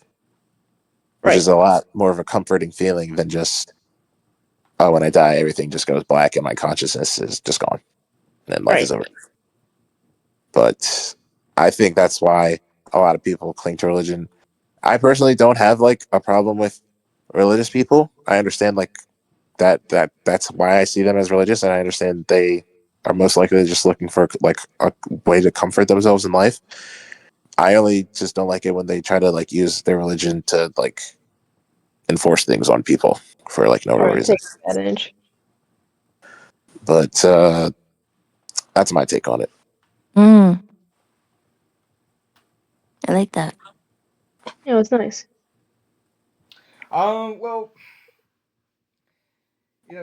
which Right. is a lot more of a comforting feeling than just, oh, when I die, everything just goes black and my consciousness is just gone and life is Right. over. But I think that's why a lot of people cling to religion. I personally don't have like a problem with religious people. I understand like that's why I see them as religious, and I understand they are most likely just looking for like a way to comfort themselves in life. I only just don't like it when they try to like use their religion to like enforce things on people for like no real Right. reason. Take advantage. But that's my take on it. Mm, I like that. Yeah, it's nice. Well,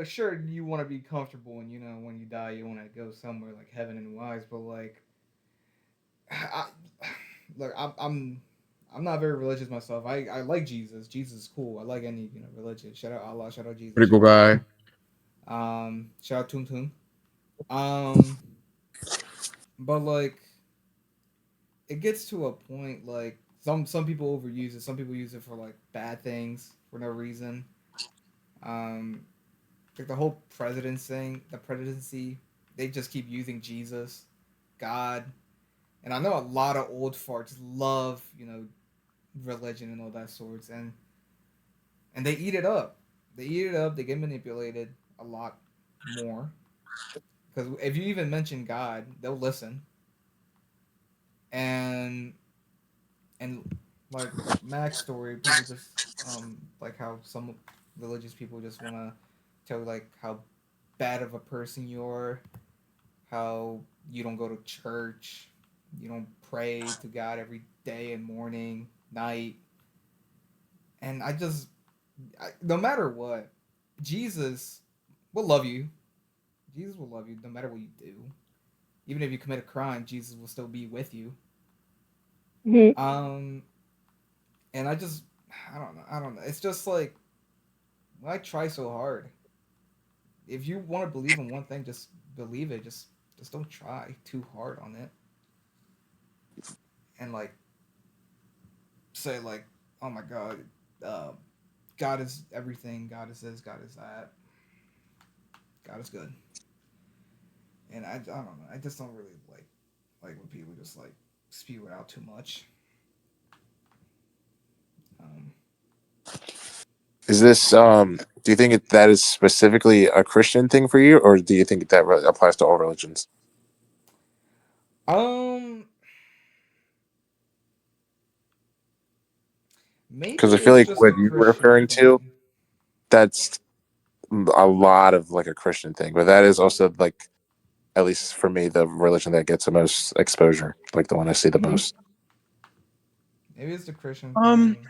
sure, you want to be comfortable, and when you die, you want to go somewhere like heaven and wise. But like, I, look, I'm not very religious myself. I like Jesus. Jesus is cool. I like any religion. Shout out Allah. Shout out Jesus. Pretty cool Shout out guy. God. Shout out Tum Tum. Um, but like, it gets to a point like some people overuse it. Some people use it for like bad things for no reason. Um, like the whole the presidency, they just keep using Jesus, God, and I know a lot of old farts love religion and all that sorts, and they eat it up. They eat it up. They get manipulated a lot more because if you even mention God, they'll listen. And and like Mac's story, people just like how some religious people just want to tell you like how bad of a person you're, how you don't go to church, you don't pray to God every day and morning, night, and no matter what, Jesus will love you. Jesus will love you no matter what you do. Even if you commit a crime, Jesus will still be with you. Hmm. Um, and I don't know. It's just like I try so hard. If you want to believe in one thing, just believe it. Just don't try too hard on it. And like say like, oh my God, uh, God is everything. God is this. God is that. God is good. And I don't know. I just don't really like when people just like spew it out too much. Um, Is this do you think that is specifically a Christian thing for you, or do you think that applies to all religions? um, Because maybe I feel it's like just a what you were Christian referring to, thing. that's a lot of like a Christian thing, but that is also like, at least for me, the religion that gets the most exposure, like the one I see the Hmm. most. Maybe it's the Christian Um, thing.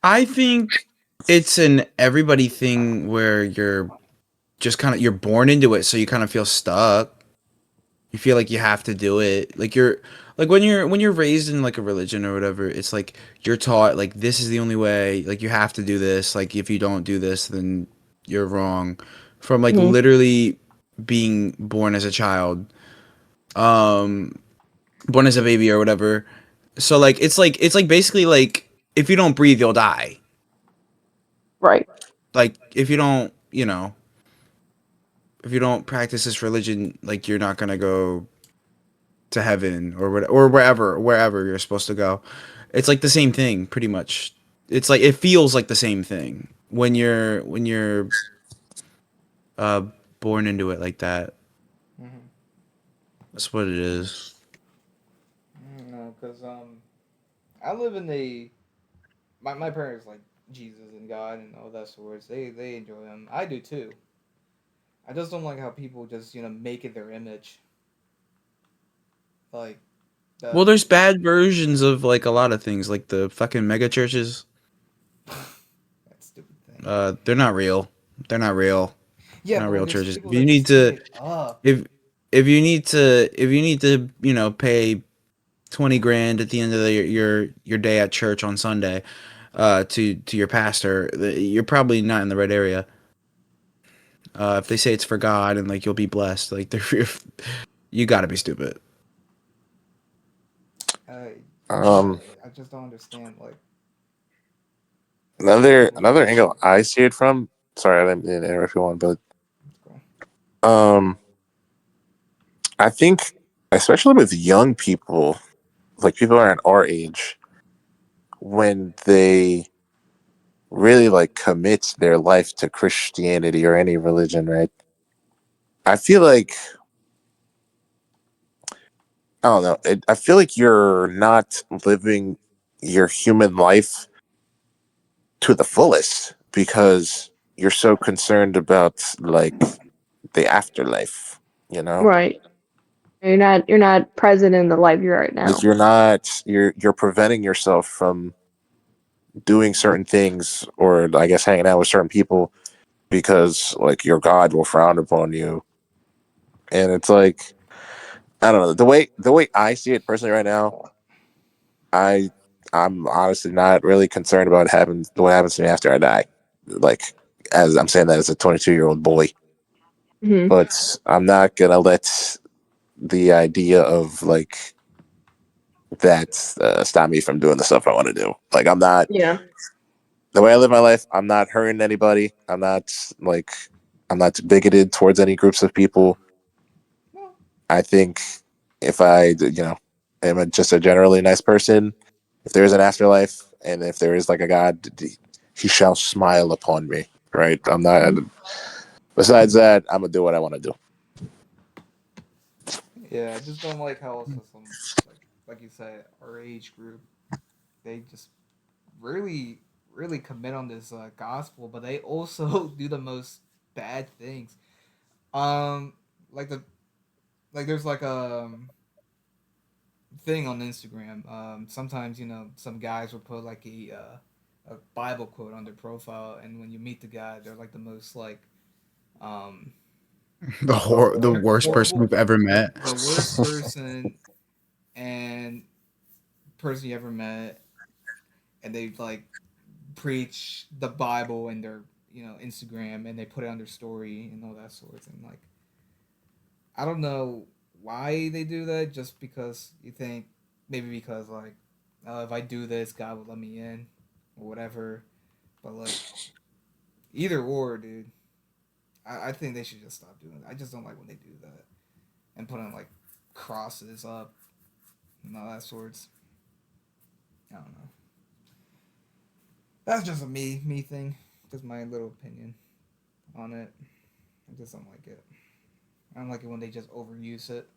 I think it's an everybody thing where you're just kind of you're born into it, so you kind of feel stuck. You feel like you have to do it. Like you're like when you're raised in like a religion or whatever, it's like you're taught like this is the only way. Like you have to do this. Like if you don't do this, then you're wrong. From like Hmm. literally being born as a child, um, born as a baby or whatever. So like it's like basically like if you don't breathe, you'll die. Right. Like if you don't, if you don't practice this religion, like you're not gonna go to heaven or what or wherever you're supposed to go. It's like the same thing, pretty much. It's like it feels like the same thing when you're uh born into it like that. Hmm. That's what it is. because I live in a my parents like Jesus and God and all that sorts. They enjoy them. I do too. I just don't like how people just make it their image. Like Well, the there's bad versions of like a lot of things, like the fucking mega churches. that stupid thing. They're not real. They're not real. Yeah, They're not but real like there's churches. people that just eat it up. If if you need to, pay 20 grand at the end of your day at church on Sunday, to your pastor, you're probably not in the right area. If they say it's for God and like you'll be blessed, like they're you got to be stupid. Uh, yeah, Um, I just don't understand like why another people do another that angle shit. I see it from. Sorry, I didn't mean to interrupt you on, but Let's go. um, I think especially with young people, like people around our age, when they really like commit their life to Christianity or any religion, right? I feel like I don't know. I feel like you're not living your human life to the fullest because you're so concerned about like the afterlife, you know? Right. You're not present in the life you're right Like now. you're preventing yourself from doing certain things or I guess hanging out with certain people because like your God will frown upon you. And it's like I don't know, the way I see it personally right now, I I'm honestly not really concerned about what happens to me after I die. Like as I'm saying that as a 22-year-old boy, Hmm. but I'm not gonna let the idea of like that stop me from doing the stuff I want to do. Like I'm not Yeah. the way I live my life. I'm not hurting anybody. Like I'm not bigoted towards any groups of people. No, I think if am just a generally nice person, if there is an afterlife and if there is like a God, he shall smile upon me. Right? I'm not. Mhm. Besides that, I'm gonna do what I want to do. yeah, I just don't like how also some like you said our age group they just really really commit on this gospel, but they also do the most bad things. Um, like there's like a thing on Instagram. Sometimes some guys will put like a Bible quote on their profile, and when you meet the guy, they're like the most like um The worst person horrible we've ever met. the worst person and person you ever met, and they like preach the Bible in their Instagram, and they put it on their story and all that sorts, and like I don't know why they do that. Just because you think maybe because like if I do this, God will let me in or whatever. But like either or, dude, I think they should just stop doing it. I just don't like when they do that and put on like crosses up and all that sorts. I don't know. That's just a me thing. Just my little opinion on it. I just don't like it. I don't like it when they just overuse it.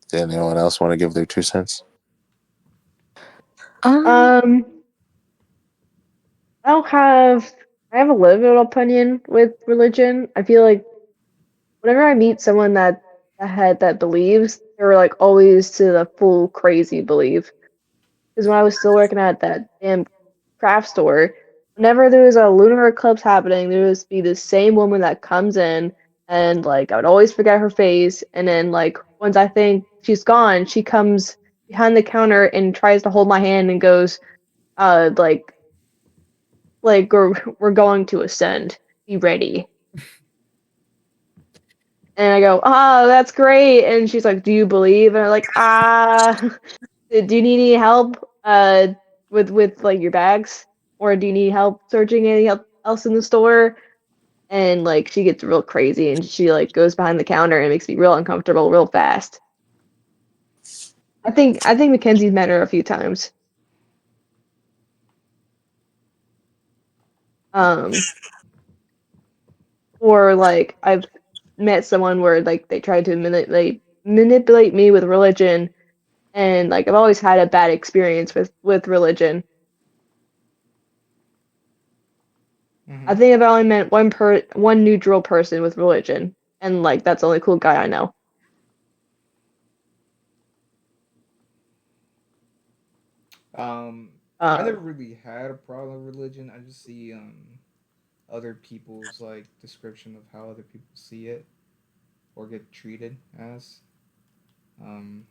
Did anyone else want to give their 2 cents? Um, I don't have I have a little opinion with religion. I feel like whenever I meet someone that believes, they're like always to the full crazy belief. Because when I was still working at that damn craft store, whenever there was a lunar eclipse happening, there would be the same woman that comes in, and like I would always forget her face, and then like once I think she's gone, she comes behind the counter and tries to hold my hand and goes, like we're going to ascend. Be ready. And I go, oh, that's great. And she's like, do you believe? And I'm like, do you need any help with like your bags, or do you need help searching anything else in the store? And like she gets real crazy and she like goes behind the counter and makes me real uncomfortable real fast. I think Mackenzie's met her a few times. Um, or like I've met someone where like they tried to manipulate manipulate me with religion, and like I've always had a bad experience with religion. I Hmm. think I've only met one neutral person with religion, and like that's the only cool guy I know. I Uh, never really had a problem with religion. I just see other people's like description of how other people see it or get treated as. Um,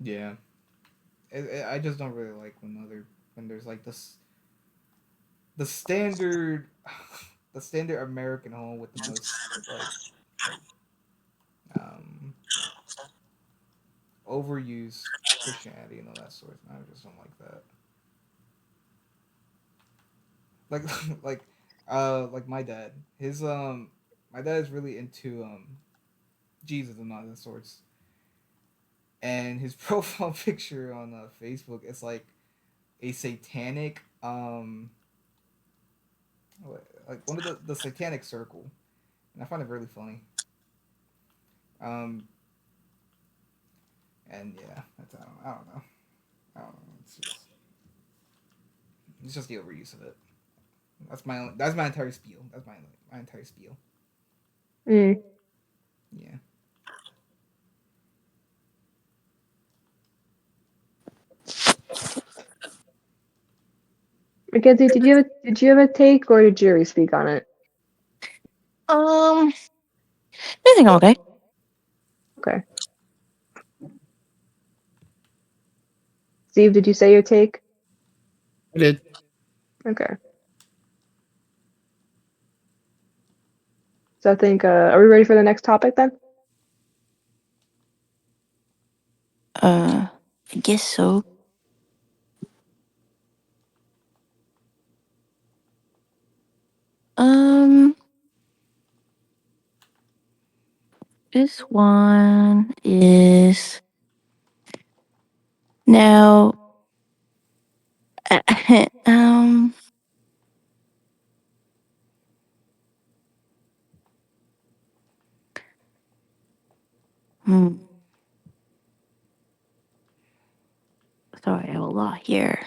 yeah, I just don't really like when there's like this the standard the standard American home with the most like um overused Christianity and all that sort. I just don't like that. Like like like my dad. My dad is really into Jesus and all that sorts. And his profile picture on Facebook is like a satanic like one of the satanic circle, and I find it really funny. Um, and yeah, I don't know. I don't know. It's just the overuse of it. That's my entire spiel. That's my entire spiel. mm. Yeah. Mackenzie, did you have a take or did Jerry speak on it? Um, I think I'm okay. Okay. Steve, did you say your take? I did. Okay. So I think are we ready for the next topic then? I guess so. Um, this one is now. um, hmm, sorry, I have a lot here.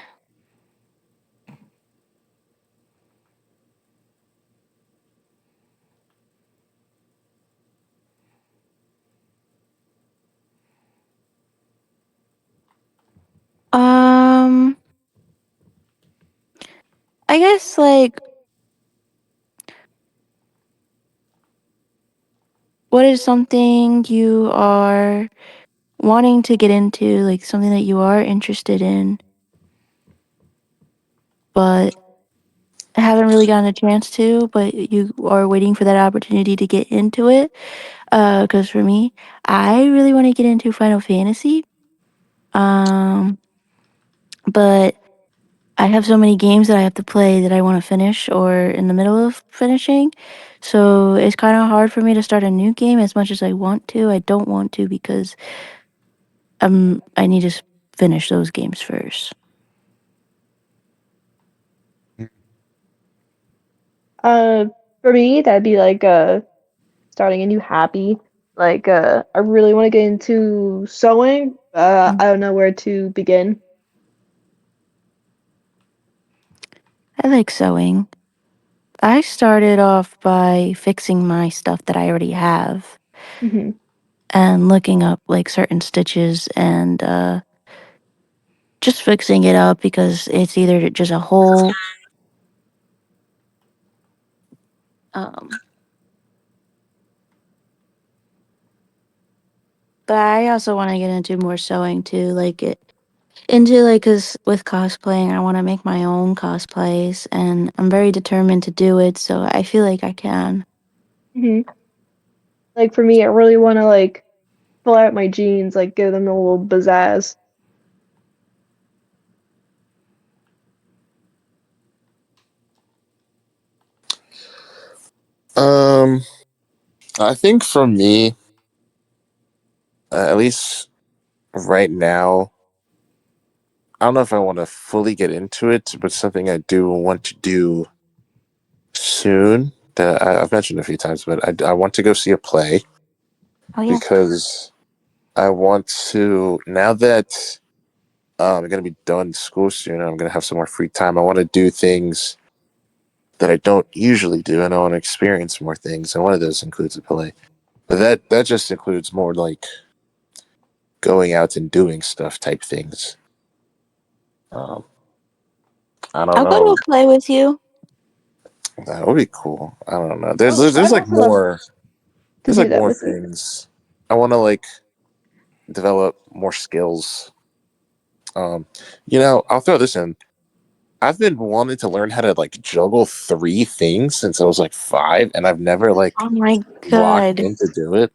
Um, I guess like what is something you are wanting to get into, like something that you are interested in, but haven't really gotten a chance to, but you are waiting for that opportunity to get into it. Because for me, I really want to get into Final Fantasy. Um, but I have so many games that I have to play that I want to finish or in the middle of finishing. So it's kind of hard for me to start a new game as much as I want to. I don't want to because I need to finish those games first. Uh, for me, that'd be like starting a new hobby. Like I really want to get into sewing. Mm. I don't know where to begin. I like sewing. I started off by fixing my stuff that I already have Hmm. and looking up like certain stitches and just fixing it up because it's either just a hole. Um, but I also want to get into more sewing too, like it into like cause with cosplaying, I want to make my own cosplays, and I'm very determined to do it. So I feel like I can. Hmm. Like for me, I really want to like pull out my jeans, like give them a little pizzazz. Um, I think for me, at least right now, I don't know if I want to fully get into it, but something I do want to do soon I've mentioned a few times, but I want to go see a play Oh yeah. because I want to now that I'm gonna be done school soon. I'm gonna have some more free time. I want to do things that I don't usually do, and I want to experience more things. And one of those includes a play. But that just includes more like going out and doing stuff type things. Um, I don't I'll go know. to play with you. That would be cool. I don't know. There's I'd like also love more. to There's do like that more with you. things. I want to like develop more skills. Um, I'll throw this in. I've been wanting to learn how to like juggle three things since I was like 5, and I've never like Oh my locked god. in to do it.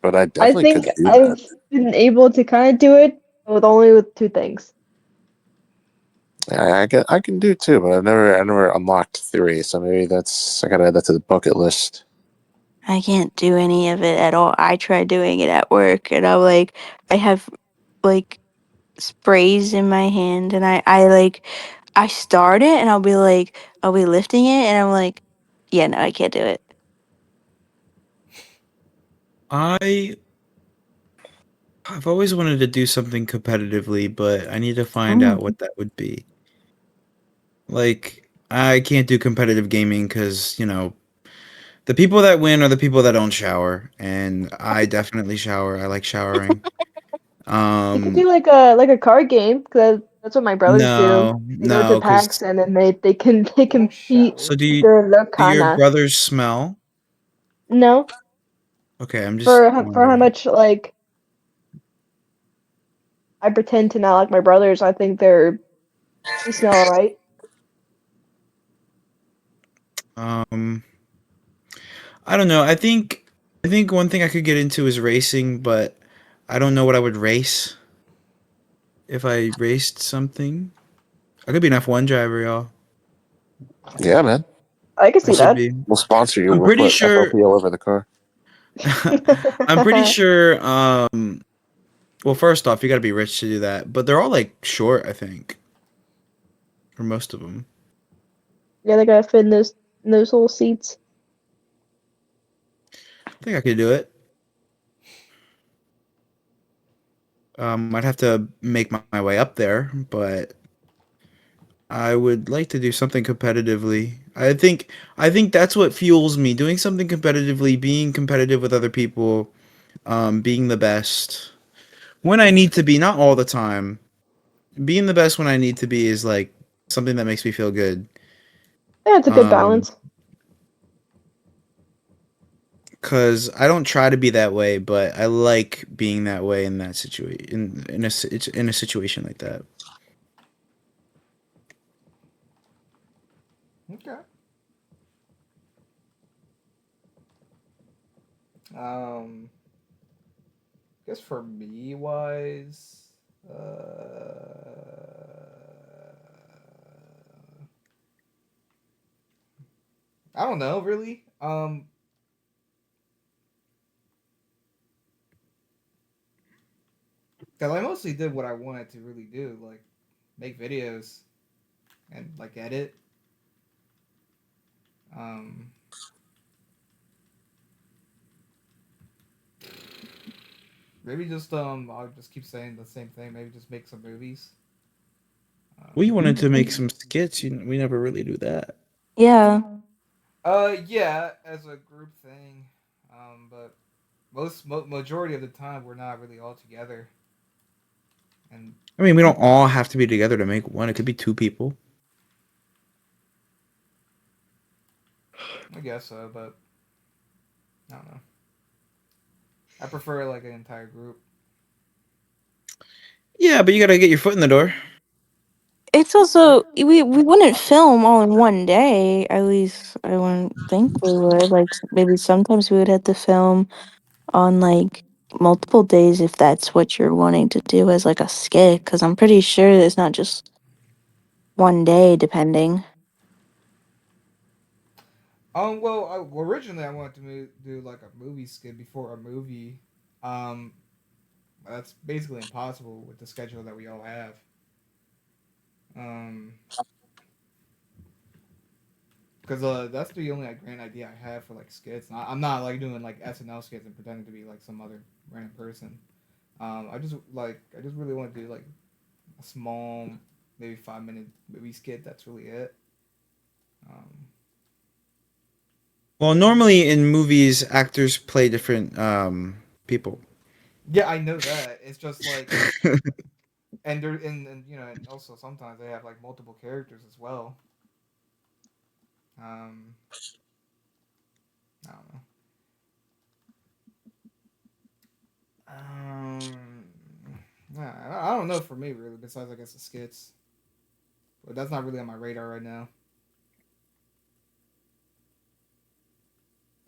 But I I definitely think could do that. I've been able to kind of do it with only with two things. I can do two, but I never unlocked three. So maybe I gotta add that to the bucket list. I can't do any of it at all. I tried doing it at work and I'm like I have like sprays in my hand and I start it and I'll be lifting it and I'm like, yeah, no, I can't do it. I I've always wanted to do something competitively, but I need to find Mm. out what that would be. Like, I can't do competitive gaming because, the people that win are the people that don't shower, and I definitely shower. I like showering. You could Um, do like a card game because that's what my brothers do. no, They go to no, PAX because and then they can they I don't compete. so shower. They're do your kinda brothers smell? no Okay, I'm just for how wondering. much like I pretend to not like my brothers. I think they smell alright. Um, I don't know. I think one thing I could get into is racing, but I don't know what I would race if I raced something. I could be an F1 driver, y'all. Yeah, man. I can I see should that. be. We'll sponsor you. I'm We'll pretty put sure. FLP all over the car. I'm pretty sure. Well, first off, you got to be rich to do that, but they're all like short. I think, for most of them. Yeah, they gotta fit in those little seats. I think I could do it. I'd have to make my way up there, but I would like to do something competitively. I think that's what fuels me. Doing something competitively, being competitive with other people, being the best when I need to be, not all the time. Being the best when I need to be is like something that makes me feel good. Yeah, it's a good Um, balance. Cause I don't try to be that way, but I like being that way in that situation in a situation like that. Okay. Um, I guess for me wise, I don't know really. Cause I mostly did what I wanted to really do, like make videos and like edit. Um, maybe just I'll just keep saying the same thing. Maybe just make some movies. We Um, wanted to make some skits. We never really do that. Yeah. yeah, as a group thing. But majority of the time we're not really all together, and I mean, we don't all have to be together to make one. It could be two people. I guess so. But I don't know. I prefer like an entire group. Yeah, but you gotta get your foot in the door. It's also we wouldn't film all in one day. At least I wouldn't think we would. Like maybe sometimes we would have to film on like multiple days if that's what you're wanting to do as like a skit. Because I'm pretty sure it's not just one day, depending. Originally I wanted to do like a movie skit before a movie. Um, that's basically impossible with the schedule that we all have. Um, Cause that's the only like grand idea I have for like skits. I'm not like doing like SNL skits and pretending to be like some other random person. I just really want to do like a small, maybe 5 minute movie skit. That's really it. Um, Well, normally in movies, actors play different people. yeah, I know that. It's just like, and there, and you know, and also sometimes they have like multiple characters as well. Um, I don't know. Um, nah, I don't know for me really. Besides, I guess the skits, but that's not really on my radar right now.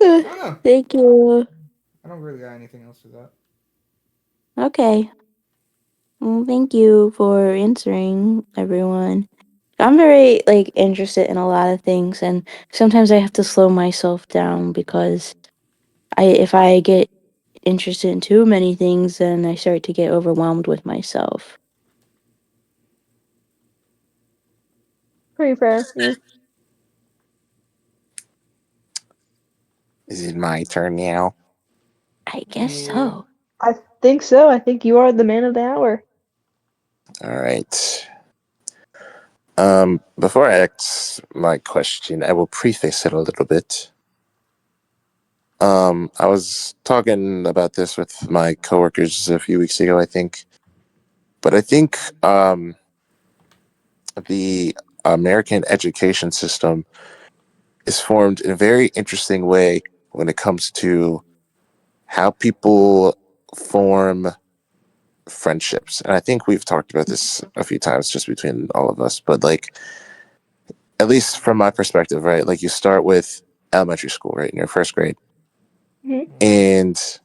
I don't know. Thank you. I don't really got anything else for that. Okay. Well, thank you for answering, everyone. I'm very like interested in a lot of things, and sometimes I have to slow myself down because I if I get interested in too many things, then I start to get overwhelmed with myself. Pretty fair. Yeah. Is it my turn now? I guess Yeah. so. I think so. I think you are the man of the hour. All right. Before I ask my question, I will preface it a little bit. I was talking about this with my coworkers a few weeks ago, I think. But I think the American education system is formed in a very interesting way when it comes to how people form friendships. And I think we've talked about this a few times just between all of us, but like, at least from my perspective, right? Like, you start with elementary school, right? In your first grade, Hmm. and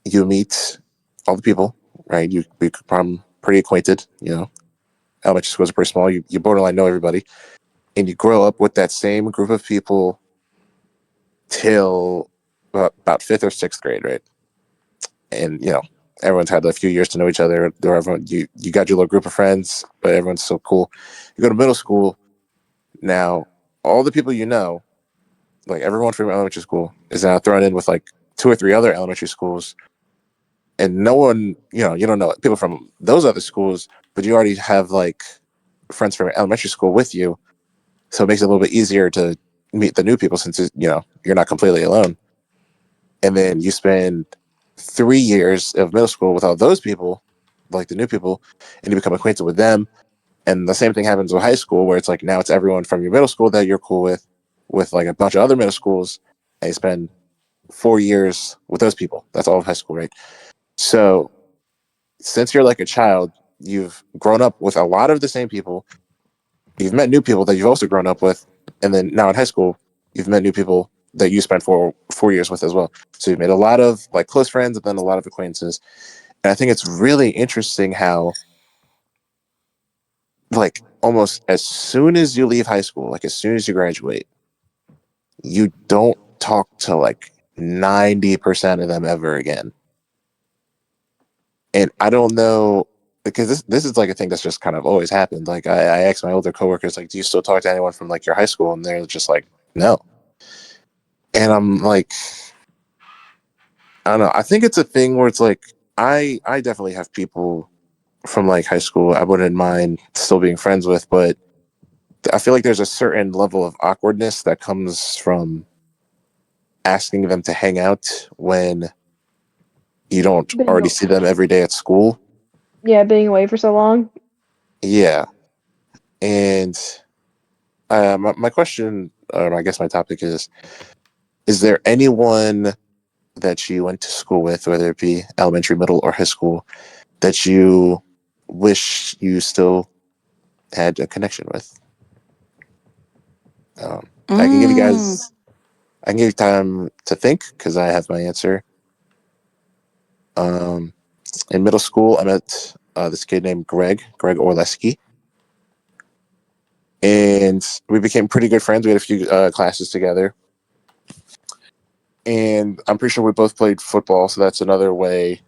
you meet all the people, right? You become pretty acquainted, you know. Elementary schools are pretty small. You borderline know everybody. And you grow up with that same group of people till about fifth or sixth grade, right? And you know, everyone's had a few years to know each other. Or everyone, you got your little group of friends, but everyone's so cool. You go to middle school now. All the people you know, like everyone from elementary school, is now thrown in with like two or three other elementary schools, and no one, you know, you don't know people from those other schools, but you already have like friends from elementary school with you, so it makes it a little bit easier to meet the new people since you know you're not completely alone. And then you spend 3 years of middle school with all those people, like the new people, and you become acquainted with them. And the same thing happens with high school, where it's like now it's everyone from your middle school that you're cool with like a bunch of other middle schools, and you spend 4 years with those people. That's all of high school, right? So since you're like a child, you've grown up with a lot of the same people. You've met new people that you've also grown up with, and then now in high school, you've met new people that you spent 4 years with as well. So you've made a lot of like close friends and then a lot of acquaintances. And I think it's really interesting how like almost as soon as you leave high school, like as soon as you graduate, you don't talk to like 90% of them ever again. And I don't know because this is like a thing that's just kind of always happened. Like I asked my older coworkers, like, do you still talk to anyone from like your high school? And they're just like, no. And I'm like, I don't know. I think it's a thing where it's like I definitely have people from like high school I wouldn't mind still being friends with, but I feel like there's a certain level of awkwardness that comes from asking them to hang out when you don't Being already see them every day at school. Yeah, being away for so long. Yeah. And my question, or I guess my topic is there anyone that you went to school with, whether it be elementary, middle, or high school, that you wish you still had a connection with? Um, I can give you Mm. guys, I can give you time to think because I have my answer. Um, in middle school, I met this kid named Greg Orleski, and we became pretty good friends. We had a few classes together, and I'm pretty sure we both played football, so that's another way.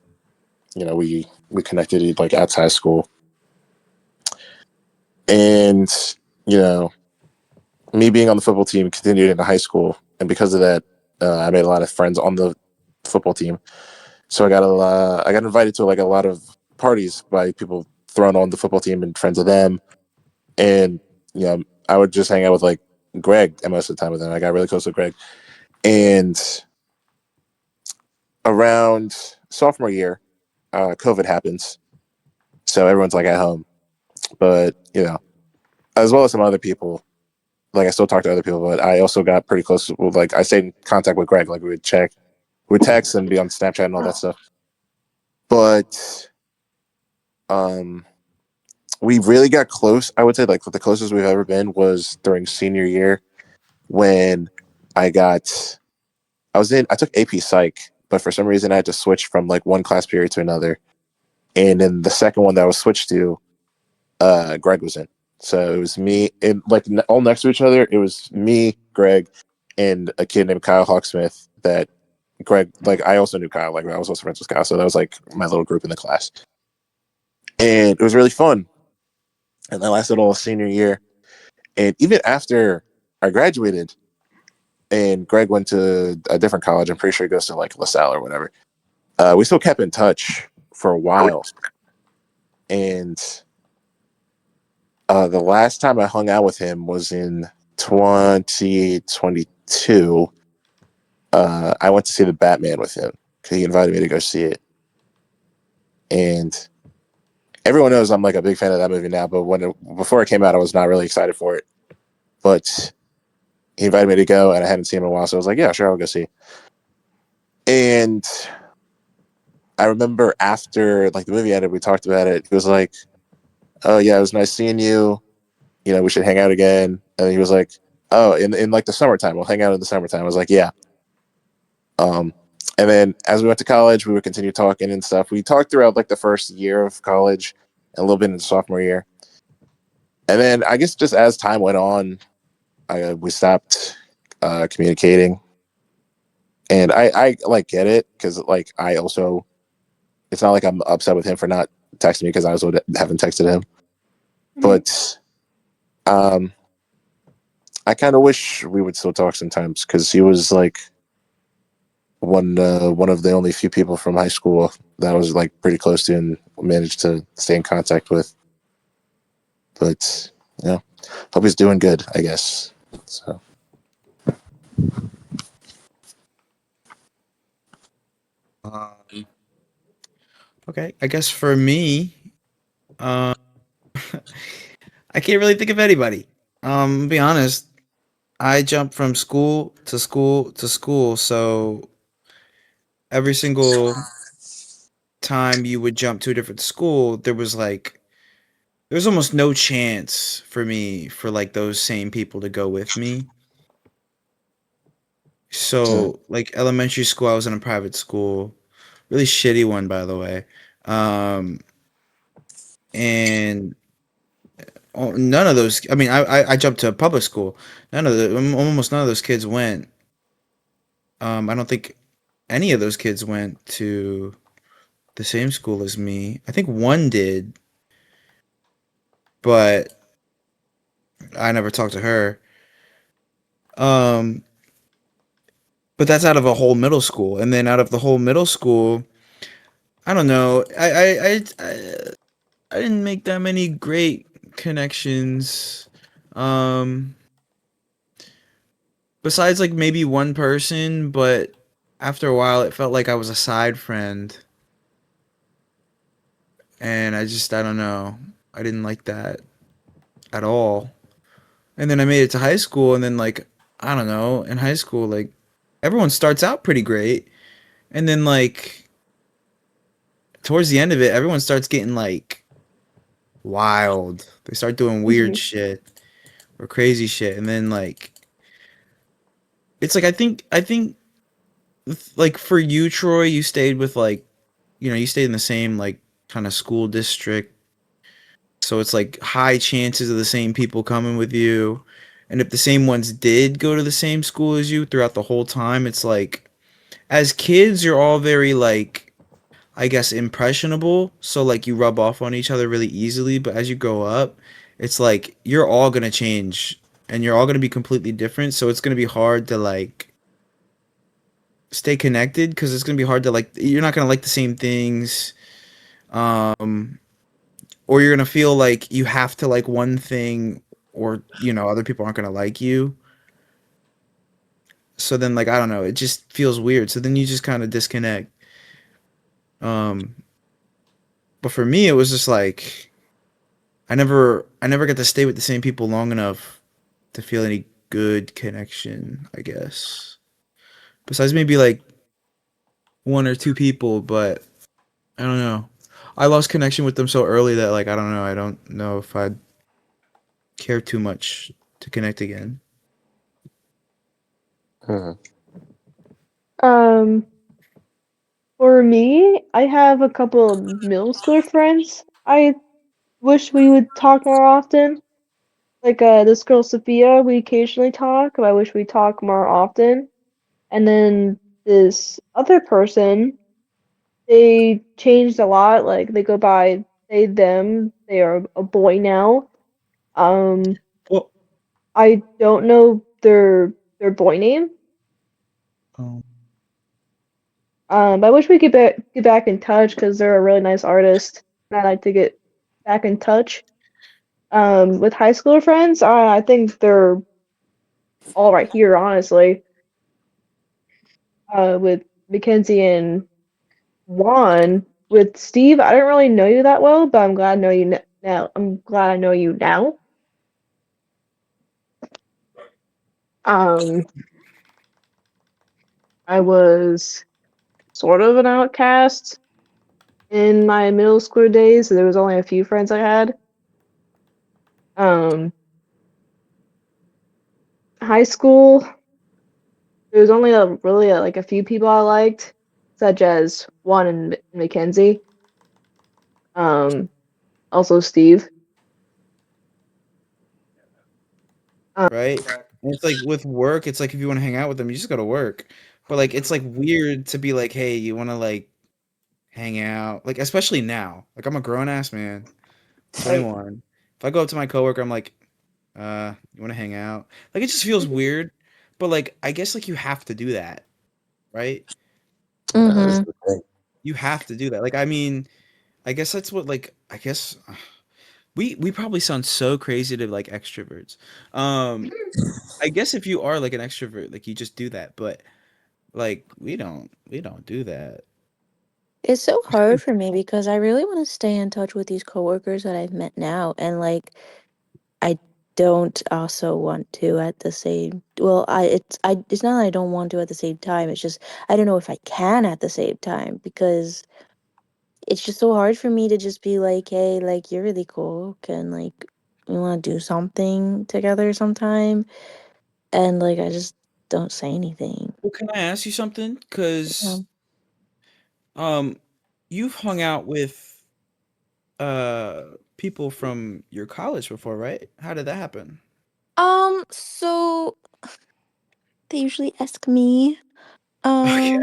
You know, we connected like outside school, and you know, me being on the football team continued into high school, and because of that, I made a lot of friends on the football team. So I got invited to like a lot of parties by people thrown on the football team and friends of them, and you know I would just hang out with like Greg and most of the time with him. I got really close with Greg, and around sophomore year, COVID happens, so everyone's like at home. But as well as some other people, like I still talk to other people, but I also got pretty close with like I stayed in contact with Greg. Like we would text and be on Snapchat and all that stuff. But um, we really got close. I would say like the closest we've ever been was during senior year when I got I took AP Psych, but for some reason I had to switch from like one class period to another. And then the second one that I was switched to, Greg was in. So it was me and like all next to each other. It was me, Greg, and a kid named Kyle Hawksmith. That Greg, like I also knew Kyle. Like I was also friends with Kyle, so that was like my little group in the class, and it was really fun. And that lasted all senior year. And even after I graduated, and Greg went to a different college. I'm pretty sure he goes to like LaSalle or whatever. We still kept in touch for a while, and the last time I hung out with him was in 2022. I went to see the Batman with him because he invited me to go see it. And everyone knows I'm like a big fan of that movie now, but before it came out, I was not really excited for it. But he invited me to go, and I hadn't seen him in a while, so I was like, "Yeah, sure, I'll go see." And I remember after like the movie ended, we talked about it. He was like, "Oh yeah, it was nice seeing you. We should hang out again." And he was like, "Oh, in like the summertime, we'll hang out in the summertime." I was like, "Yeah." Um, and then as we went to college, we would continue talking and stuff. We talked throughout like the first year of college and a little bit in the sophomore year. And then I guess just as time went on, we stopped communicating. And I like get it because like I also, it's not like I'm upset with him for not texting me because I also haven't texted him. Mhm. But um, I kind of wish we would still talk sometimes because he was like one of the only few people from high school that I was like pretty close to and managed to stay in contact with. But hope he's doing good, I guess. So Um, okay, I guess for me, uh, I can't really think of anybody. To be honest, I jumped from school to school to school, so every single time you would jump to a different school, there was almost no chance for me for like those same people to go with me. yeah, So like elementary school, I was in a private school, really shitty one by the way. Um, and none of those. I mean, I jumped to a public school. Almost none of those kids went. I don't think any of those kids went to the same school as me. I think one did, but I never talked to her. Um, but that's out of a whole middle school, and then out of the whole middle school, I don't know. I didn't make that many great connections. Um, besides like maybe one person, but after a while, it felt like I was a side friend, and I don't know. I didn't like that at all. And then I made it to high school, and then like I don't know, in high school, like everyone starts out pretty great, and then like towards the end of it, everyone starts getting like wild. They start doing weird Mhm. shit or crazy shit, and then like it's like I think like for you, Troy, you stayed with like you stayed in the same like kind of school district, so it's like high chances of the same people coming with you. And if the same ones did go to the same school as you throughout the whole time, it's like as kids you're all very like I guess impressionable, so like you rub off on each other really easily, but as you grow up, it's like you're all going to change and you're all going to be completely different, so it's going to be hard to like stay connected because it's going to be hard to like you're not going to like the same things, um or you're going to feel like you have to like one thing, or other people aren't going to like you. So then, like, I don't know, it just feels weird, so then you just kind of disconnect. um but for me it was just like I never got to stay with the same people long enough to feel any good connection, I guess. Besides maybe like one or two people, but I don't know. I lost connection with them so early that like I don't know. I don't know if I'd care too much to connect again. Mhm. Um, for me, I have a couple of middle school friends. I wish we would talk more often. Like this girl Sophia, we occasionally talk, but I wish we talk more often. And then this other person, they changed a lot. Like they go by they them. They are a boy now. Um, Well, I don't know their boy name. um, But I wish we could get back in touch because they're a really nice artist, and I'd like to get back in touch. With high school friends, I think they're all right here, honestly. With Mackenzie and Juan, with Steve, I don't really know you that well, but I'm glad I know you now. I'm glad I know you now. Um, I was sort of an outcast in my middle school days, so there was only a few friends I had. Um, high school, there was only like a few people I liked, such as Juan and Mackenzie. Um, also Steve. Um, right? And it's like with work, it's like if you want to hang out with them, you just go to work. But like it's like weird to be like, hey, you want to like hang out? Like especially now. Like I'm a grown ass man, right. 21. If I go up to my coworker, I'm like, you want to hang out? Like it just feels weird. But like I guess like you have to do that, right? This is Mhm. the thing. You have to do that. Like I mean, I guess that's what like I guess we probably sound so crazy to like extroverts. Um I guess if you are like an extrovert, like you just do that, but like we don't do that. It's so hard for me because I really want to stay in touch with these coworkers that I've met now, and like I don't also want to at the same. Well, it's not that I don't want to at the same time. It's just I don't know if I can at the same time because it's just so hard for me to just be like, hey, like you're really cool. Can like we want to do something together sometime? And like I just don't say anything. Well, can I ask you something? Cause Um, um you've hung out with people from your college before, right? How did that happen? so they usually ask me. Okay. Um,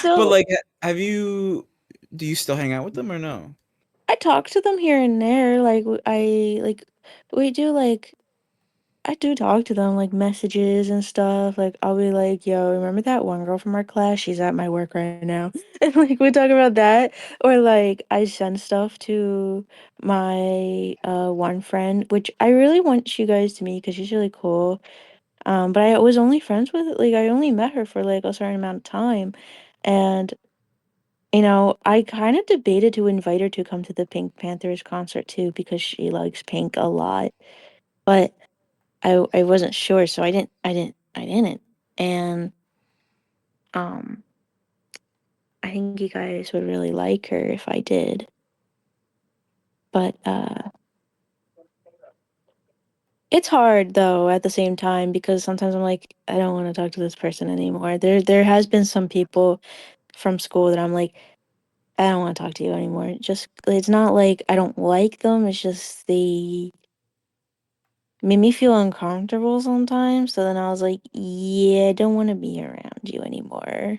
But so like have you do you still hang out with them or no? I talk to them here and there. Like we do like I do talk to them like messages and stuff. Like I'll be like, "Yo, remember that one girl from our class? She's at my work right now." And like we talk about that, or like I send stuff to my one friend, which I really want you guys to meet because she's really cool. But I was only friends with like I only met her for like a certain amount of time, and I kind of debated to invite her to come to the Pink Panthers concert too because she likes Pink a lot. But I wasn't sure, so I didn't. And um I think you guys would really like her if I did. But it's hard though at the same time because sometimes I'm like I don't want to talk to this person anymore. There has been some people from school that I'm like I don't want to talk to you anymore. Just it's not like I don't like them, it's just they made me feel uncomfortable sometimes. So then I was like, yeah, I don't want to be around you anymore.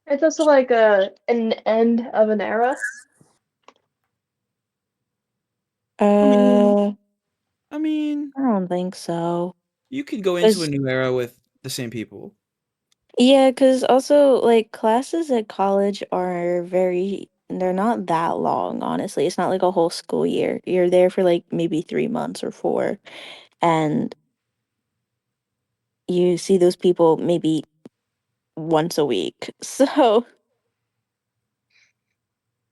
It's also like an end of an era. I mean, Uh, I mean, I don't think so. you could go into a 'Cause new era with the same people. yeah, because also like classes at college are they're not that long, honestly. It's not like a whole school year. You're there for like maybe 3 months or four, and you see those people maybe once a week. So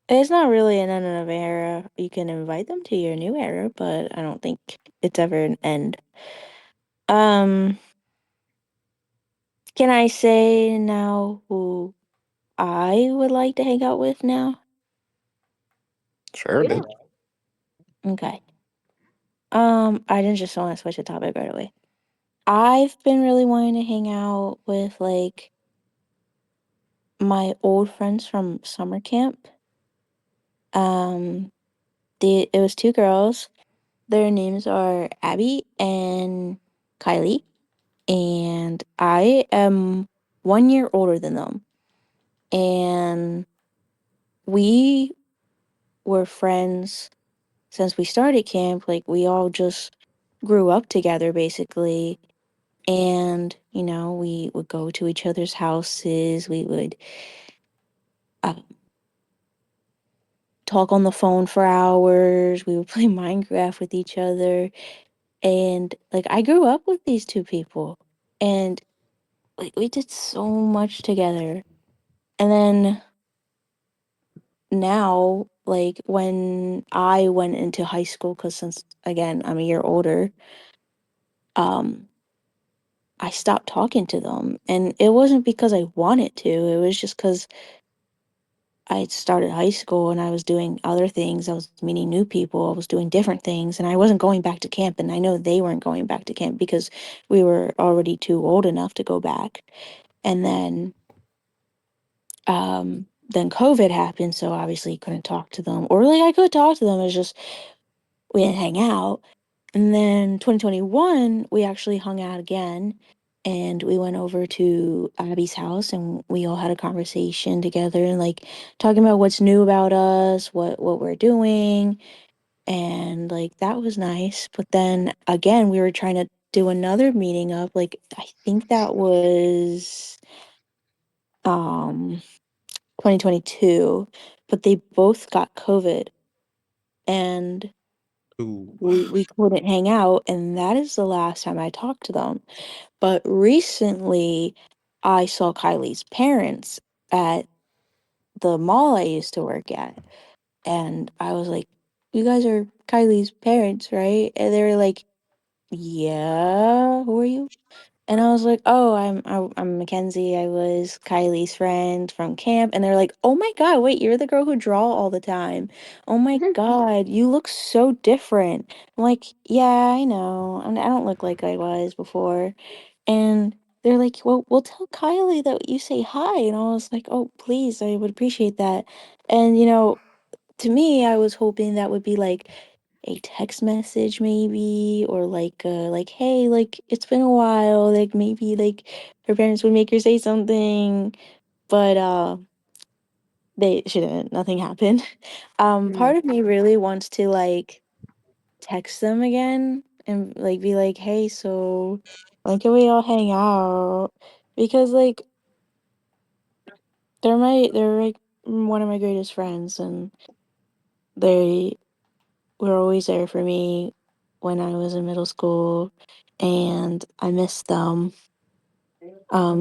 it's not really an end of an era. You can invite them to your new era, but I don't think it's ever an end. Um, can I say now who I would like to hang out with now? Sure, Yeah. dude. Okay. I didn't just want to switch the topic right away. I've been really wanting to hang out with like my old friends from summer camp. Um, it was two girls. Their names are Abby and Kylie, and I am 1 year older than them. And we were friends since we started camp. Like we all just grew up together basically. And, we would go to each other's houses. We would uh, talk on the phone for hours. We would play Minecraft with each other. And like I grew up with these two people. And like we did so much together. And then now, like when I went into high school, because since again I'm a year older, um, I stopped talking to them. And it wasn't because I wanted to, it was just because I started high school and I was doing other things. I was meeting new people. I was doing different things, and I wasn't going back to camp. And I know they weren't going back to camp because we were already too old enough to go back. And then COVID happened, so obviously couldn't talk to them. Or like I could talk to them, it's just we didn't hang out. And then 2021, we actually hung out again, and we went over to Abby's house and we all had a conversation together and like talking about what's new about us, what we're doing, and like that was nice. But then again, we were trying to do another meeting up. Like I think that was um 2022, but they both got COVID and Ooh. we couldn't hang out, and that is the last time I talked to them. But recently, I saw Kylie's parents at the mall I used to work at, and I was like, "You guys are Kylie's parents, right?" And they were like, "Yeah, who are you?" And I was like, "Oh, I'm Mackenzie. I was Kylie's friend from camp." And they're like, "Oh my God, wait, you're the girl who draw all the time. Oh my God, you look so different." I'm like, "Yeah, I know. I don't look like I was before." And they're like, "Well, we'll tell Kylie that you say hi." And I was like, "Oh, please, I would appreciate that." And to me, I was hoping that would be like a text message maybe, or like hey, like it's been a while, like maybe like her parents would make her say something, but they shouldn't. Nothing happened. Mm. Part of me really wants to like text them again and like be like, hey, so when can we all hang out? Because like they're like one of my greatest friends, and they were always there for me when I was in middle school, and I miss them.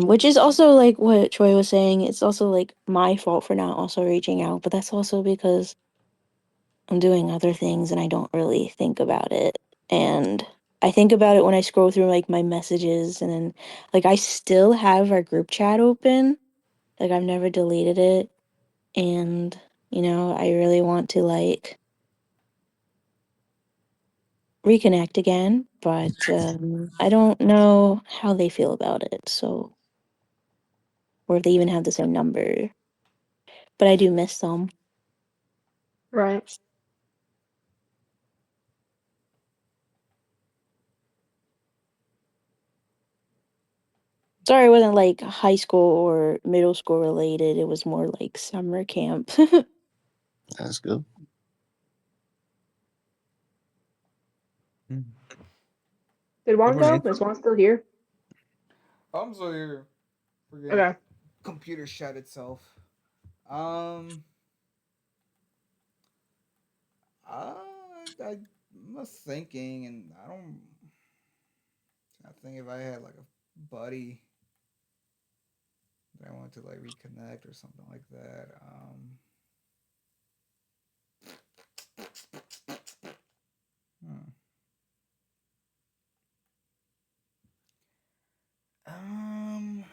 Which is also like what Troy was saying. It's also like my fault for not also reaching out, but that's also because I'm doing other things and I don't really think about it. And I think about it when I scroll through like my messages, and then like I still have our group chat open. Like I've never deleted it, and I really want to like reconnect again, but I don't know how they feel about it. So, or if they even have the same number. But I do miss them. Right. Sorry, it wasn't like high school or middle school related. It was more like summer camp. That's good. Mm. Did Juan Everyone go? answer? Is Juan still here? I'm still here. Freaking Okay. computer shut itself. Um, I was thinking, and I think if I had like a buddy that I wanted to like reconnect or something like that. Hmm. Um,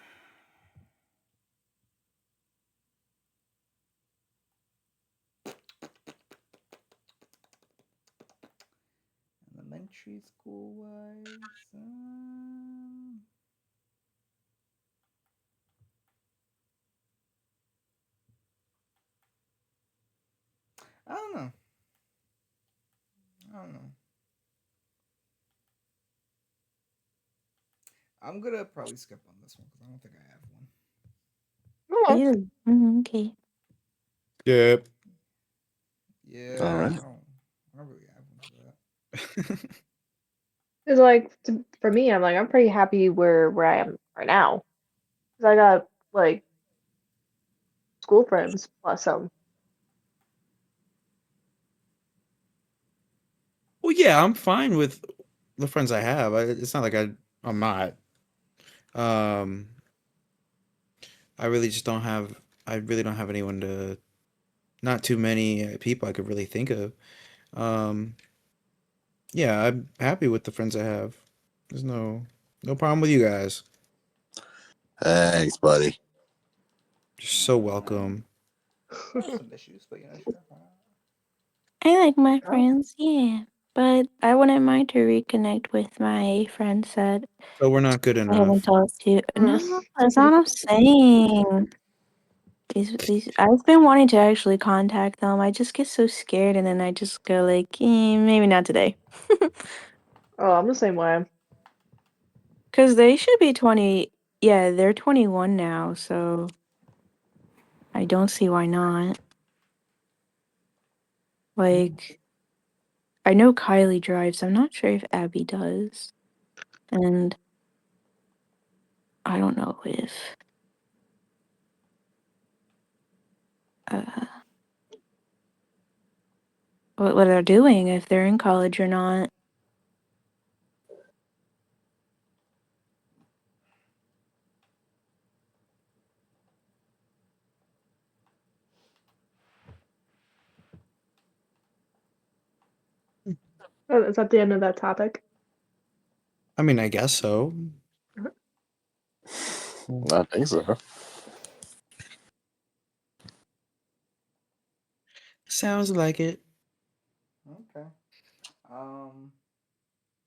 Elementary school wise, I don't know. I don't know. I'm gonna probably skip on this one because I don't think I have one. Okay. Ew. Okay. Yep. All Yeah, right. I don't really have one for that. It's like for me, I'm like I'm pretty happy where I am right now. 'Cause I got like school friends plus some. Well, yeah, I'm fine with the friends I have. It's not like I'm not. Um, I really just don't have. I really don't have anyone to. Not too many people I could really think of. Um, yeah, I'm happy with the friends I have. There's no problem with you guys. Thanks, buddy. You're so Um, welcome. I have some issues, but sure. I like my Oh, friends, yeah. But I wouldn't mind to reconnect with my friends that So we're not good I haven't enough. talked to. mm. No, that's not what I'm saying. These I've been wanting to actually contact them. I just get so scared and then I just go like, maybe not today. Oh, I'm the same way. Cause they should be 20. Yeah, they're 21 now, so I don't see why not. Like, I know Kylie drives. I'm not sure if Abby does. And I don't know if uh what they're doing, if they're in college or not. Oh, is that the end of that topic? I mean, I guess so. I think so. Sounds like it. Okay. I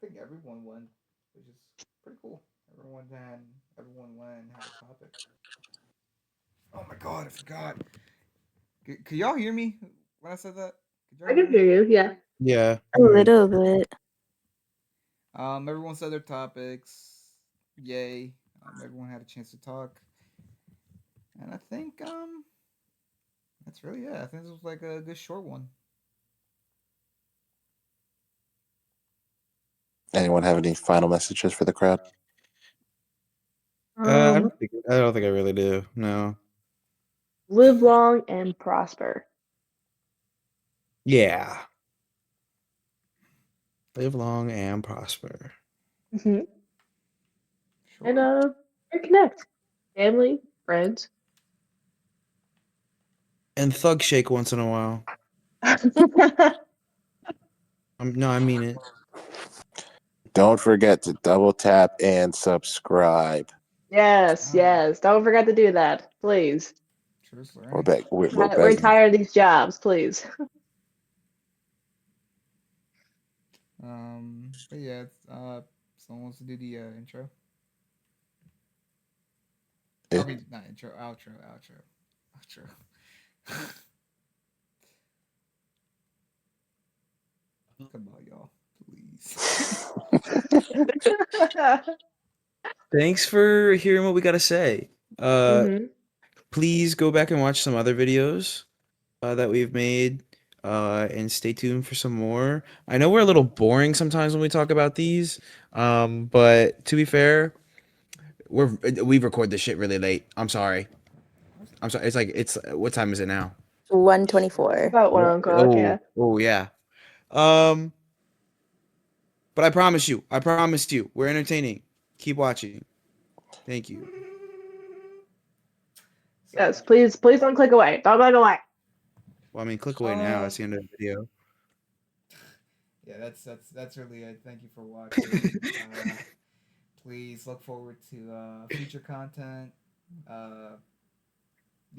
think everyone won, which is pretty cool. Everyone went and had a topic. Oh my god, I forgot. Could y'all hear me when I said that? Could y'all I hear can me? hear you. Yeah. Yeah, A we heard. little bit. Everyone said their topics. Yay. Everyone had a chance to talk. And I think that's really it. I think this was like a good short one. Anyone have any final messages for the crowd? Um, I don't think I really do. No. live long and prosper. Yeah. Live long and prosper. Hmm. And Sure. reconnect. Family, friends. And thug shake once in a while. No, I mean it. Don't forget to double tap and subscribe. Yes, Oh, yes. Don't forget to do that, please. true We're story. back. We're We're begging. tired of these jobs, please. But yeah, someone wants to do the intro. I It, mean, not intro, outro. Come on, y'all, please. Thanks for hearing what we got to say. Uh, Hmm. Please go back and watch some other videos that we've made. And stay tuned for some more. I know we're a little boring sometimes when we talk about these, but to be fair, we record this shit really late. I'm sorry. I'm sorry. It's what time is it now? It's 124. about 1 o'clock, yeah. Oh yeah. Um, but I promise you, we're entertaining. Keep watching. Thank you. So Yes, please don't click away. Don't click away. Well, I mean, click away now. um That's the end of the video. yeah, that's really it. Thank you for watching. Please look forward to future content. Uh,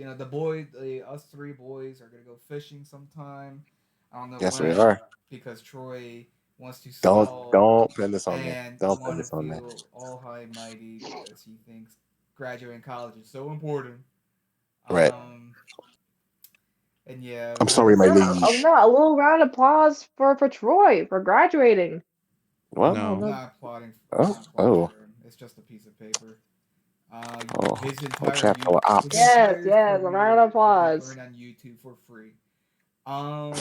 us three boys are gonna go fishing sometime. I don't know Yes, we when, are. because Troy wants to Don't stall don't pin this on me. and Don't pin want to this on me. feel all high and mighty because he thinks graduating college is so important. Right. Um, and yeah, I'm I sorry, my Oh liege. no, a little round of applause for Troy for graduating. What? I'm No. not applauding. I'm Oh, not applauding oh, for him. It's just a piece of paper. oh, His oh, entire chapter his ops. Yes, entire yes, a round of career could be applause. earned on YouTube for free. Um,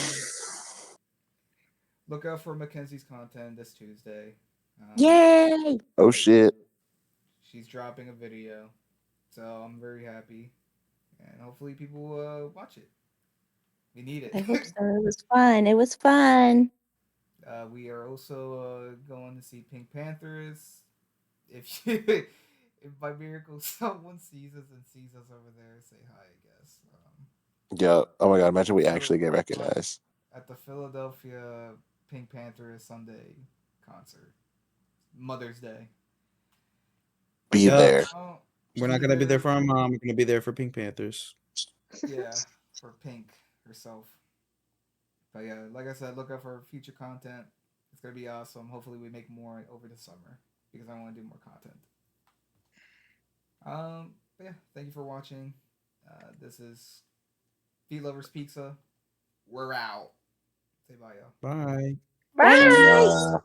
Look out for Mackenzie's content this Tuesday. Um, Yay! Oh shit. she's dropping a video, so I'm very happy, and hopefully people watch it. We need it. I hope so. It was fun. It was fun. We are also going to see Pink Panthers. If you, if by miracle someone sees us and sees us over there, say hi. I guess. Yeah. Oh my god. At Imagine the we Phil- actually get recognized. at the Philadelphia Pink Panthers Sunday concert, Mother's Day. But Be yeah, Yep. there. We're be not gonna be there there. for our mom. We're gonna be there for Pink Panthers. Yeah, for Pink herself. But yeah, like I said, look out for future content. It's gonna be awesome. Hopefully, we make more over the summer because I want to do more content. But yeah, thank you for watching. This is Feet Lovers Pizza. We're out. Say bye, y'all. Bye. Bye. Bye. Nah.